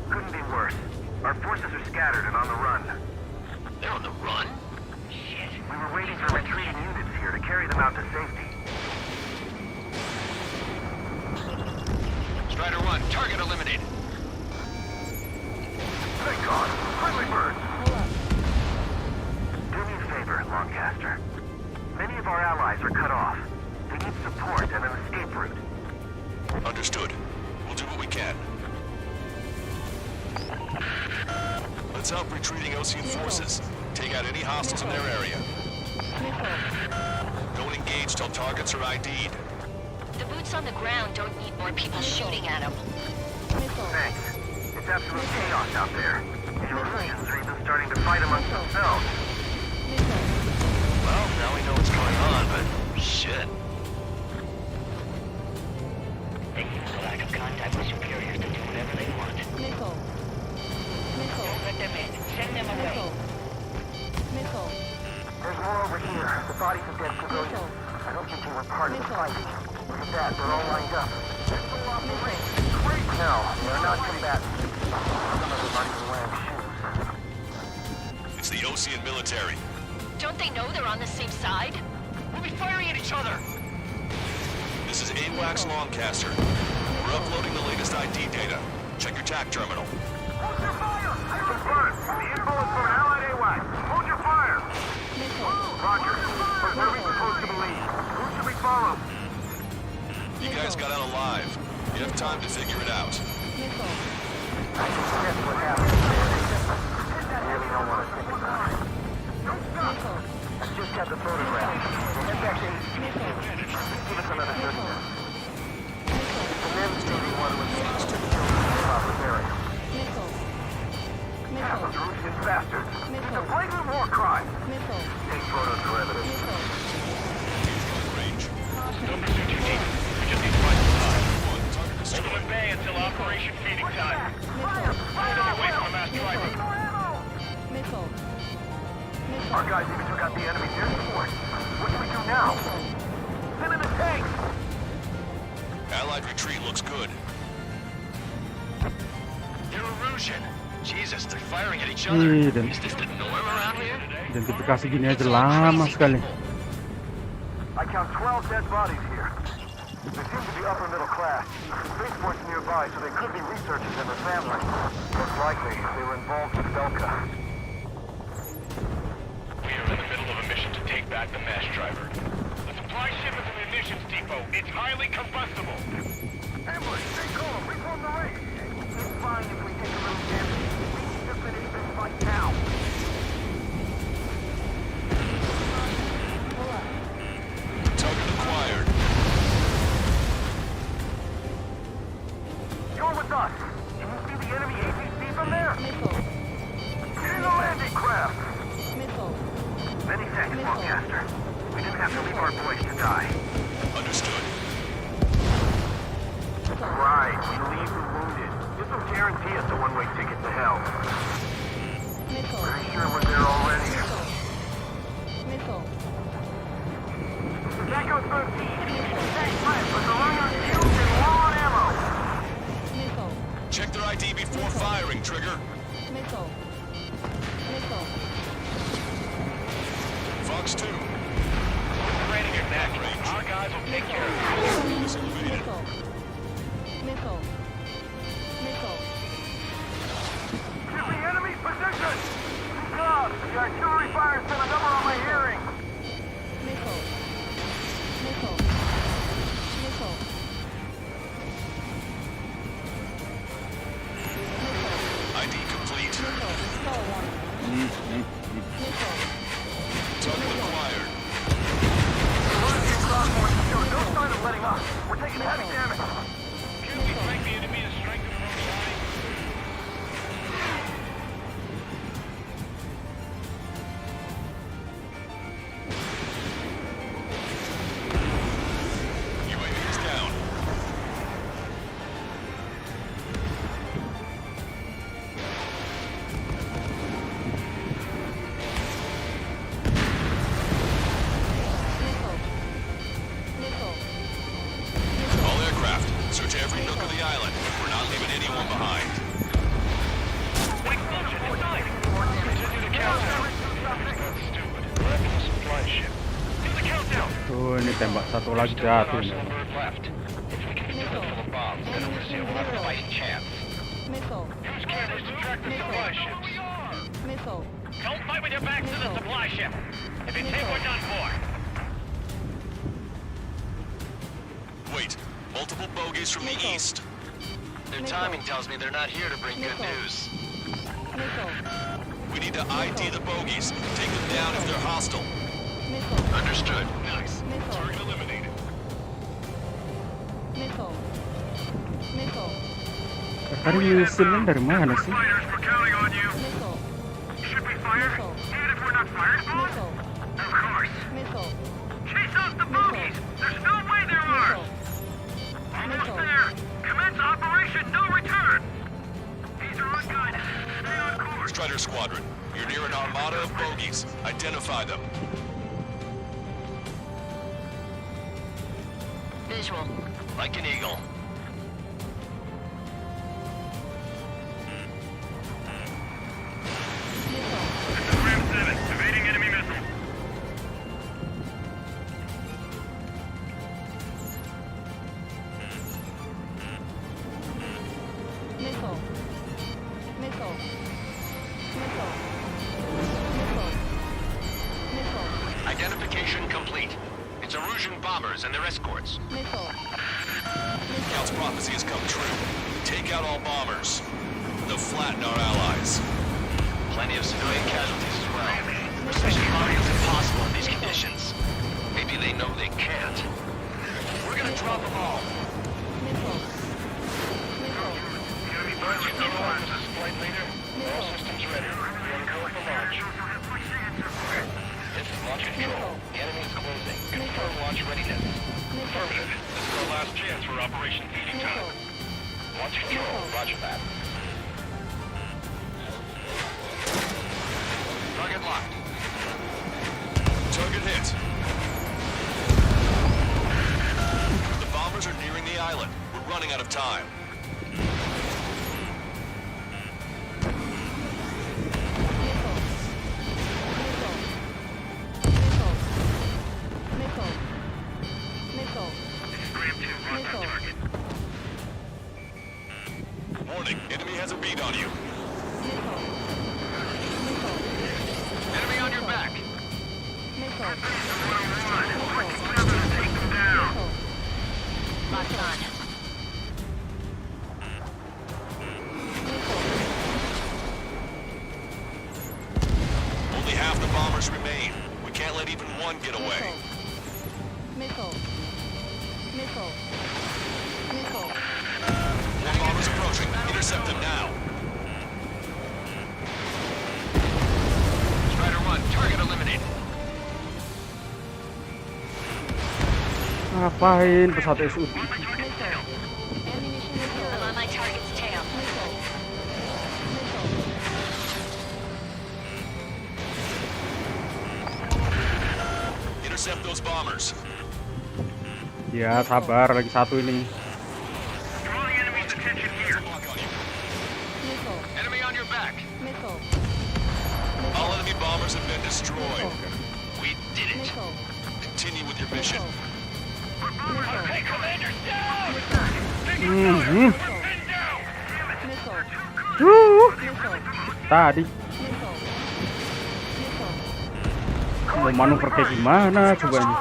Couldn't be worse. Our forces are scattered and on the run. They're on the run? Shit. We were waiting for retreating units here to carry them out to safety. Strider 1, target eliminated. Thank God. Friendly birds. Do me a favor, Longcaster. Many of our allies are cut off. They need support and an escape route. Understood. We'll do what we can. Let's help retreating Ocean forces. Take out any hostiles in their area. Don't engage till targets are ID'd. The boots on the ground don't need more people shooting at them. Thanks. It's absolute chaos out there. The Erusians are even starting to fight amongst themselves. Well, now we know what's going on, but shit. They use the lack of contact with superiors to do whatever they want. Don't let them in. Send them away. There's more over here. The bodies of dead civilians. I don't think they were part of the fight. Look at that. They're all lined up. They're still off the ring. No, they're not combatants. Some of them aren't even wearing shoes. It's the Ocean military. Don't they know they're on the same side? We'll be firing at each other. This is AWACS Longcaster. We're uploading the latest ID data. Check your TAC terminal. Hold your fire! Confirmed. The info is for an allied AWAC. Hold your fire! Roger. But where are we supposed to believe? Who should we follow? You guys got out alive. You have time to figure it out. I can guess what happened. I really don't want to think about it. Don't stop! I just got the photograph. We'll head back to AC. Give us another 30 minutes. The men say they want to engage to kill the proper area. Those Russian bastards. It's a blatant war crime. Take photos for evidence. Range. Don't pursue too deep. We just need to find some time. Hold them at bay until Operation Feeding Time. Stay away from the mass driver. Our guys even took out the enemy's air support. What do we do now? Send in the tanks! Allied retreat looks good. They're Erusian. Jesus, they're firing at each other. Dan Is this the norm around here? identifikasi gini aja lama sekali. I count 12 dead bodies here. They seem to be upper middle class. Spaceport's nearby, so they could be researchers and their family. Most likely, they were involved with Belka. We are in the middle of a mission to take back the mass driver. The supply ship is a munitions depot. It's highly combustible. Ambush, stay calm, reform the race. It's fine if we take a little damage. We need to finish this fight now. Target acquired. You're with us. Can you see the enemy APC from there? Get in the landing craft. Many thanks, Broadcaster. We didn't have to leave our boys to die. Understood. Right, we leave the wounded. This will guarantee us a one-way ticket to hell. Pretty sure we're there already. Echo 13. Thanks, Brett, but the line on shields and low on ammo. Check their ID before firing, Trigger. Fox 2. Training your neck. Our guys will take care of you. Get the enemy's position! God, the artillery fire's been a number on my hearing. ID complete. Target acquired. No sign of letting up. We're taking heavy damage. Can we strike the enemy and strike them from behind? UAV is down. All aircraft, search every nook of the island. We're not leaving anyone behind. Explosion inside! Continue the countdown. Stupid. We're at the supply ship. Do the countdown. Tuh, ini tembak satu lagi jatuh ini. Left. If we can use it full of bombs, then Russia will have a fighting chance. Use cameras to track the supply ships. Don't fight with your back to the supply ship. If it's hit, we're done for. Wait, multiple bogies from the east. Their timing tells me they're not here to bring good news. We need to ID the bogies. Take them down if they're hostile. Understood. Nice. Target eliminated. Kalian dari mana sih? Fighters, we're counting on you. Should we fire? Even if we're not fired upon? Of course. Chase off the bogies! There's no way they're armed! Almost there! Commence operation no return! These are unguided. Stay on course. Strider Squadron, you're near an armada of bogies. Identify them. Visual. Like an eagle. Ram 7, evading enemy missile. Identification complete. It's Erusian bombers and their escorts. Scout's prophecy has come true. Take out all bombers. They'll flatten our allies. Plenty of civilian casualties as well. Precision bombing is impossible in these conditions. Maybe they know they can't. We're gonna drop them all. Enemy birds in control. This is flight leader. All systems ready. One go for launch. This is launch control. The enemy is closing. Confirm launch readiness. Affirmative. This is our last chance for Operation Feeding Time. Launch control. Roger that. Target locked. Target hit. The bombers are nearing the island. We're running out of time. let even one get away. Missile. Missile. Missile. More bombers approaching. Intercept them now. Strider 1, target eliminated. Ngapain pesawat SU? I'm on my target's tail. Intercept those bombers. Ya sabar, lagi satu ini. Enemy on your back. Missile. All enemy bombers have been destroyed. We did it. Continue with your mission. Okay, Commander's down! Tadi mau manuver kayak gimana coba ini?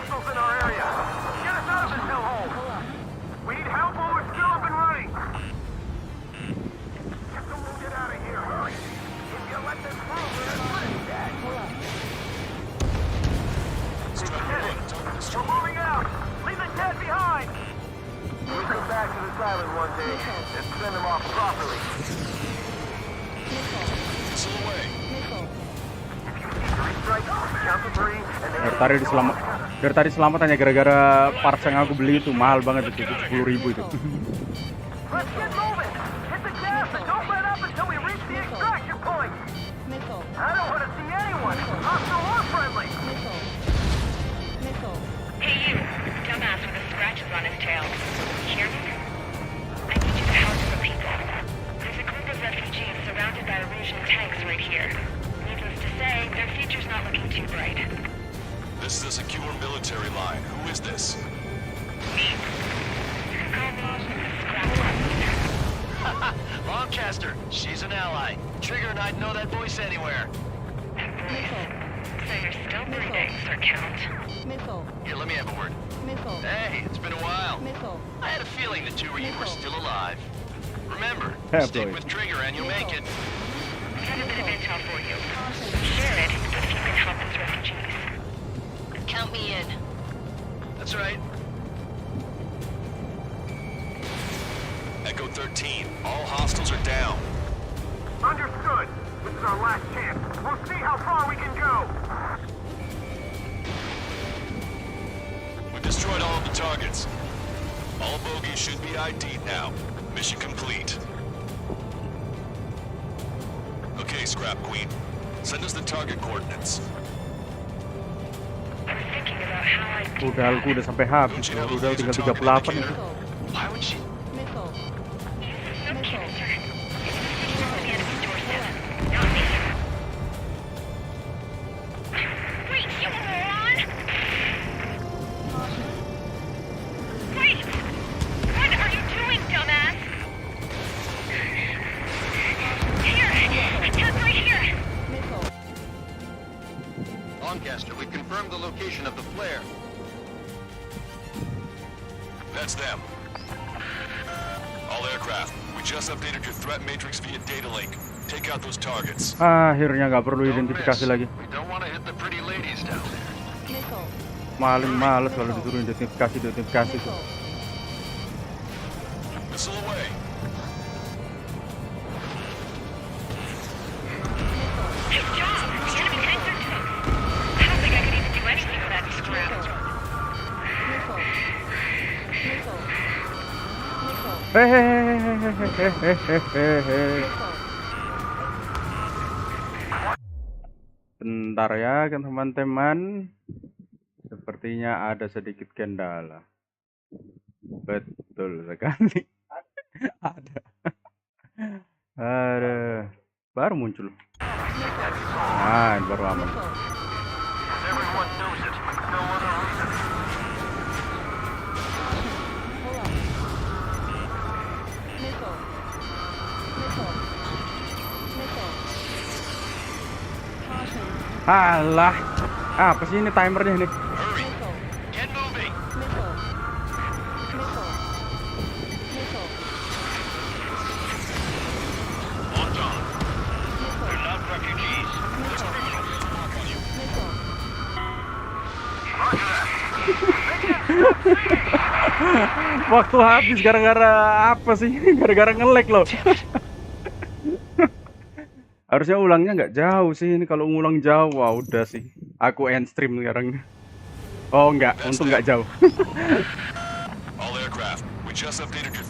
We're moving out! Leave the dead behind! We'll come back to this island one day and send them off properly. Missile away. Dari tadi selamat hanya gara-gara parts yang aku beli itu mahal banget itu 10.000 itu. Let's get moving! Hit the gas and don't let up until we reach the extraction point! I don't want to see anyone, hostile or friendly! Hey you, dumbass with the scratches on his tail. Hear me? I need you to house the people. There's a group of refugees surrounded by Rouge tanks right here. Needless to say, their future's not looking too bright. This is a secure military line. Who is this? Me. Call me Scrap. Lancaster, she's an ally. Trigger and I'd know that voice anywhere. So you're still breathing, Sir Count. Missile. Here, let me have a word. Missile. Hey, it's been a while. Missile. I had a feeling the two of you were still alive. Remember, Yeah, stick boy. with Trigger and you'll make it. I have a bit of intel for you. Share it if you can help those refugees. Count me in. That's right. Echo 13. All hostiles are down. Understood! This is our last chance. We'll see how far we can go! We've destroyed all of the targets. All bogies should be ID'd now. Mission complete. Okay, Scrap Queen. Send us the target coordinates. I was thinking about how I do Rudalku udah sampai habis, rudal tinggal 38 itu. Why would she? Missile. no cancer. It's on the enemy's doorstep. Not me. Wait, you moron! Wait! What are you doing, dumbass? Here! Attack right here! Lancaster, we've confirmed the location of the flare. That's them. All aircraft, we just updated your threat matrix via data link. Take out those targets. Akhirnya nggak perlu identifikasi lagi. We don't want to hit the pretty ladies down there. Paling males kalau disuruh identifikasi tuh. Missile away. Good job! The enemy tanks are toast. I don't think I could even do anything without these scraps. Bentar ya kan teman-teman. Sepertinya ada sedikit kendala. Betul sekali. Ada. Baru muncul. Nah, baru aman. Everyone knows it. No other reason. Alah. Apa sih ini timernya nih? Get moving. On time. They're not refugees. There's criminals. Mark on you. Waktu habis gara-gara apa sih? Gara-gara nge-lag loh. Harusnya ulangnya nggak jauh sih. Ini kalau ngulang jauh, wah udah sih. Aku end stream sekarang. Oh enggak, untung nggak jauh.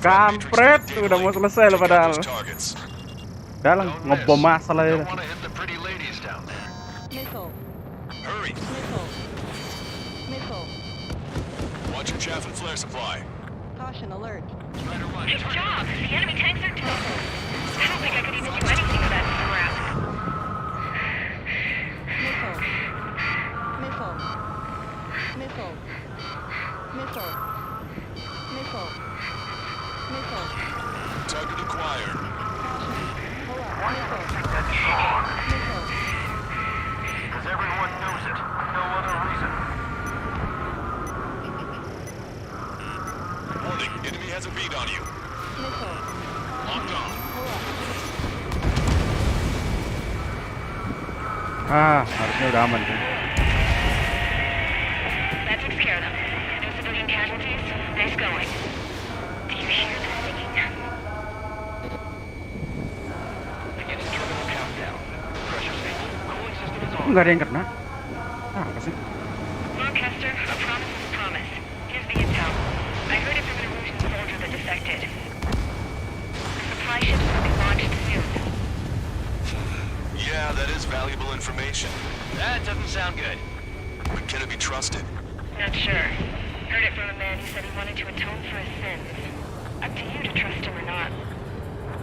Kampret, udah mau selesai loh padahal. Udah lah, ngebom masalah ya. Hurry. Missile. Watch your chaff and flare supply. Caution alert. Good job! The enemy tanks are dead. I don't think I could even do anything with that scrap. Missile. Target acquired. Because everyone knows it. No other reason. Warning, enemy has a bead on you. Locked on. Harusnya udah aman kan. That took care of them. No civilian casualties. Nice going. Do you hear the singing? Beginning terminal countdown. Pressure stable. Cooling system is on. Nggak ada yang kena. Apa sih? Lancaster, a promise is a promise. Here's the intel. I heard it from an Erusian soldier that defected. The supply ships will be launched soon. Yeah, that is valuable information. That doesn't sound good. But can it be trusted? Not sure. Heard it from a man who said he wanted to atone for his sins. Up to you to trust him or not.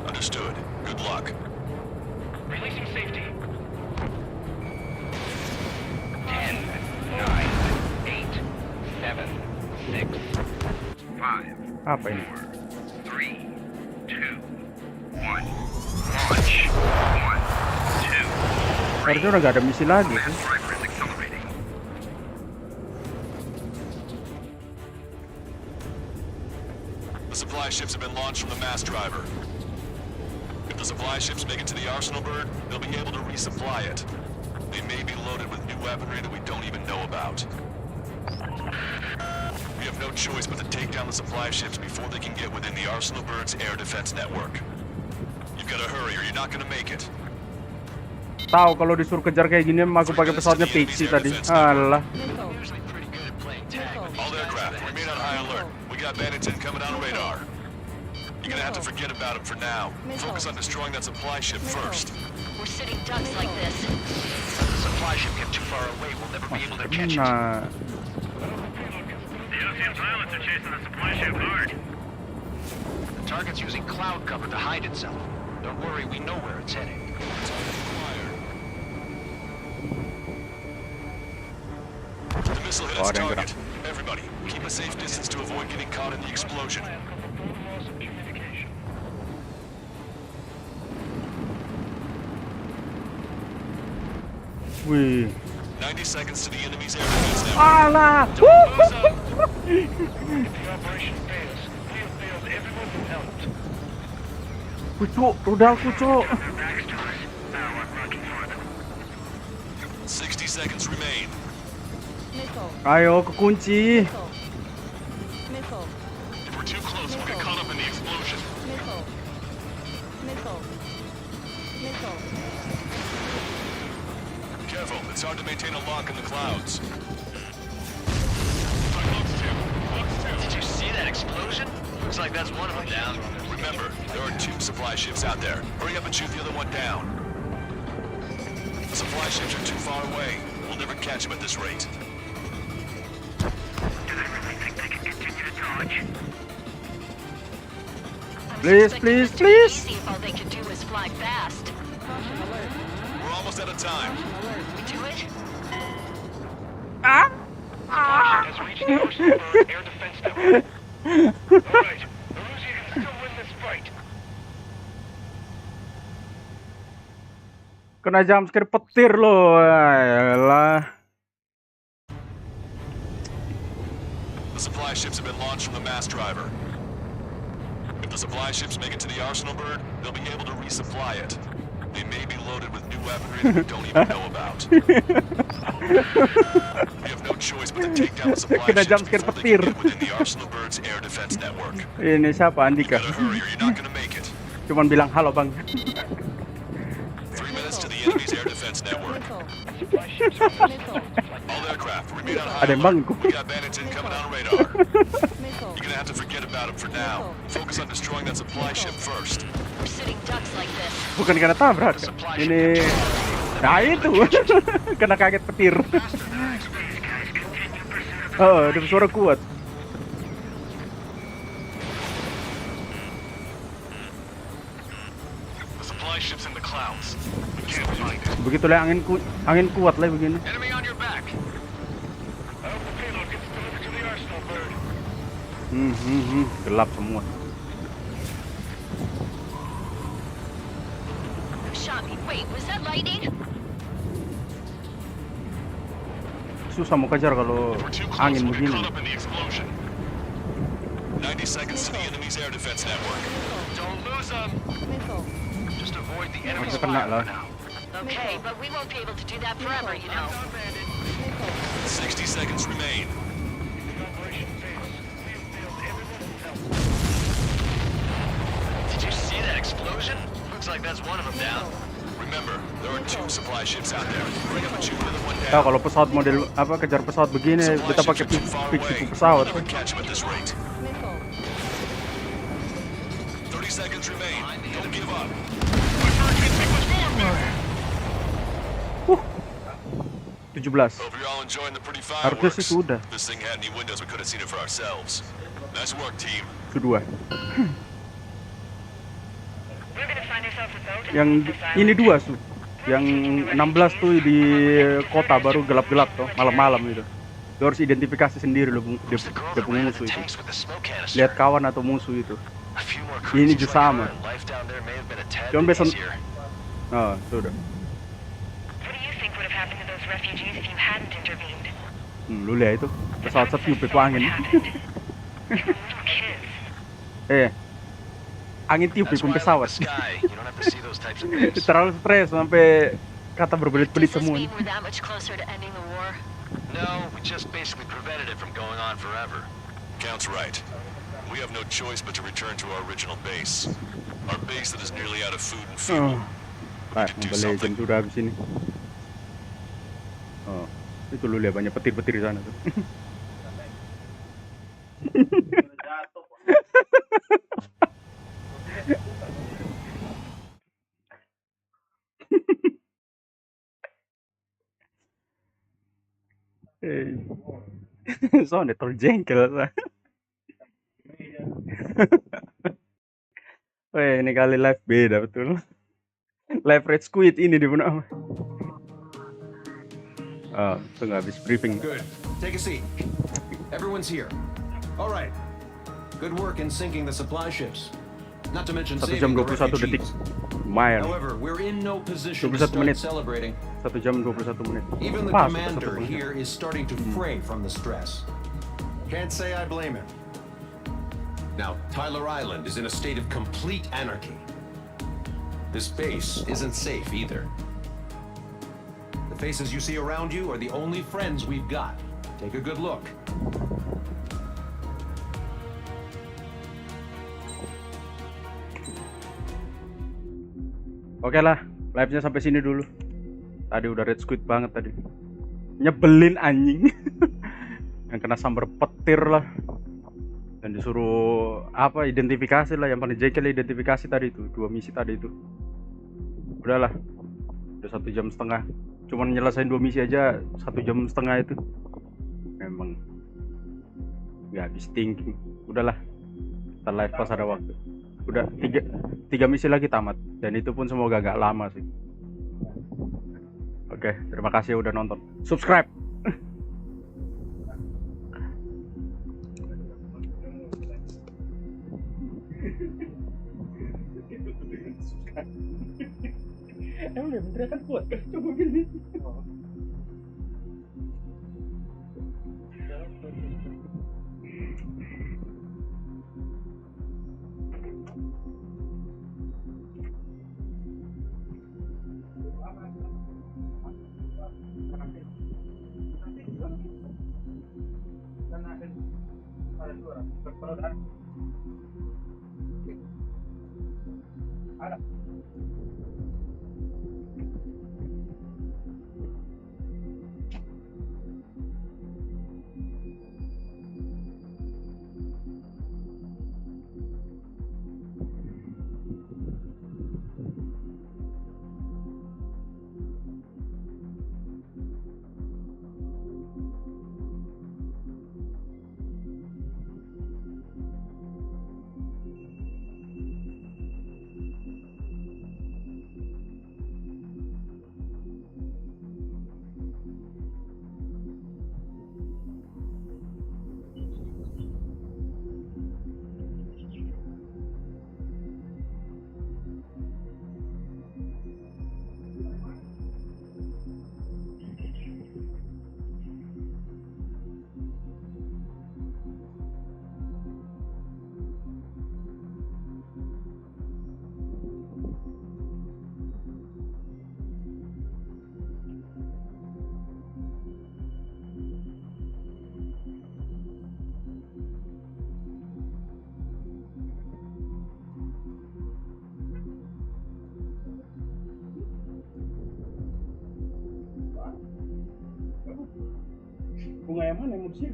Understood. Good luck. Releasing safety. 10, 9, 8, 7, 6, 5, Apa ini? 3, 2, 1. Launch. 1, 2. Harusnya udah nggak ada misi lagi sih. The supply ships have been launched from the mass driver. If the supply ships make it to the arsenal bird, they'll be able to resupply it. They may be loaded with new weaponry that we don't even know about. We have no choice but to take down the supply ships before they can get within the arsenal bird's air defense network. You've got to hurry or you're not going to make it. Tahu kalau disuruh kejar kayak gini, aku pakai pesawatnya Pixie tadi. Alah. All aircraft, remain on high alert. We got bandits incoming on radar. You're gonna have to forget about them for now. Focus on destroying that supply ship first. We're sitting ducks like this. If the supply ship get too far away, we'll never be able to catch it. Nah, The Ocean pilots are chasing the supply ship hard. The target's using cloud cover to hide itself. Don't worry, we know where it's heading. The missile hit its target. Everybody, keep a safe distance to avoid getting caught in the explosion. wih. 90 seconds to the enemy's air defense network. Alah. If the operation fails, we have failed everyone who helped. Kucuk, rudalku, cuk. 60 seconds remain. Ayo, kekunci. If we're too close, we'll get caught up in the explosion. Careful, it's hard to maintain a lock in the clouds. Did you see that explosion? Looks like that's one of them down. Remember, there are 2 supply ships out there. Hurry up and shoot the other one down. The supply ships are too far away. We'll never catch them at this rate. Please, please, please. All they can do is fly fast. We're almost out of time. We do it? Supply ship has reached the Ocean Bird air defense network. Alright, Erusia can still win this fight. Kena jumpscare petir loh. Ayolah. The supply ships have been launched from the mass driver. If the supply ships make it to the arsenal bird, they'll be able to resupply it. They may be loaded with new weaponry that we don't even know about. We have no choice but to take down the supply Kena ships jump scare before they can petir. get within the Arsenal Birds air defense network. Ini siapa, Andika? Gotta hurry or you're not gonna make it. Cuman bilang halo bang. 3 minutes to the enemy's air defense network. All aircraft, remain on high Ada yang alert. bangku. We got bandits incoming on radar. You're gonna have to forget about them for now. Focus on destroying that supply ship first. We're sitting ducks like this. Bukan karena tabrak. Ini, nah itu, kena kaget petir. Oh, ada suara kuat. The supply ship's in the clouds. We can't find it. Begitu lah angin kuat lah begini. Enemy on your back. I hope the payload gets delivered to the Arsenal Bird. Gelap semua. Who shot me? Wait, was that lightning? Susah mau kejar kalau angin begini. Caught up in the explosion. 90 seconds to the enemy's air defense network. Don't lose them. Just avoid the enemy's Masih kena fire lah. for now. Okay, but we won't be able to do that forever, you know. 60 seconds remain. Did you see that explosion? Looks like that's one of them down. Remember, there are 2 supply ships out there. Bring up a tune to the one Ya down. kalau pesawat model apa kejar pesawat begini kita pakai pik pesawat. Never catch them at this rate. 30 seconds remain. Don't give up. 17. Hope you're all enjoying the pretty Harga sih fireworks. sudah. If this thing had any windows, we could have seen it for ourselves. Nice work, team. Kedua. We're gonna find ourselves a boat and Yang leave this island. ini 2 su. Yang 16 tuh di kota baru gelap-gelap tuh, malam-malam itu. Lu harus identifikasi sendiri lu dia musuh itu. Lihat kawan atau musuh itu. Ini juga sama. Jangan besan. Oh, sudah. What do you think would have happened to those refugees if you hadn't intervened? Lu lihat itu pesawat setiup itu angin. Angin tiup itu pesawat. Terlalu stres sampai kata berbelit-belit semua. Mean we're that much closer to ending the war? No, we just basically prevented it from going on forever. Count's right. We have no choice but to return to our original base. Our base that is nearly out of food and fuel. Mobile Legends sudah habis ini. Oh, itu lu lihat banyak petir-petir di sana tuh. Soalnya terjengkel. Weh, ini kali live beda betul. Live Red Squid ini di mana? Itu nggak habis briefing. Good. Take a seat. Everyone's here. All right. Good work in sinking the supply ships. Not to mention 1 jam saving the 21 detik. refugees. Lumayan. However, we're in no position to 21 start menit. celebrating. 1 jam 21 menit. Even the Pas, commander 1 menit. here is starting to fray from the stress. Can't say I blame him. Now, Tyler Island is in a state of complete anarchy. This base isn't safe either. The faces you see around you are the only friends we've got. Take a good look. Oke lah, live-nya sampai sini dulu. Tadi udah red squid banget tadi. Nyebelin anjing. Yang kena sambar petir lah. Dan disuruh apa identifikasi lah, yang paling jengkel identifikasi tadi itu, 2 misi tadi itu. Udahlah. Udah 1 jam setengah. Cuman nyelesain 2 misi aja 1 jam setengah itu. Memang nggak habis thinking. Udahlah. Kita live pas ada waktu. Udah 3 misi lagi tamat, dan itu pun semoga gak lama sih. Oke, terima kasih udah nonton. Subscribe. Emang dia beneran kan kuat kan? Coba gini. Ada. Bunga yang mana yang mengusir?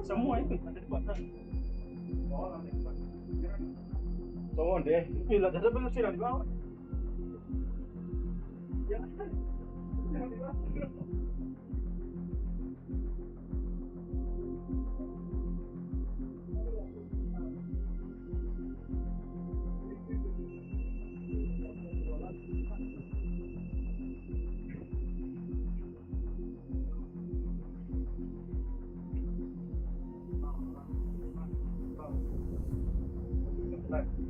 Semua itu ada di bawah. Oh, deh. Bila ada pengusiran di bawah. Ya. Right.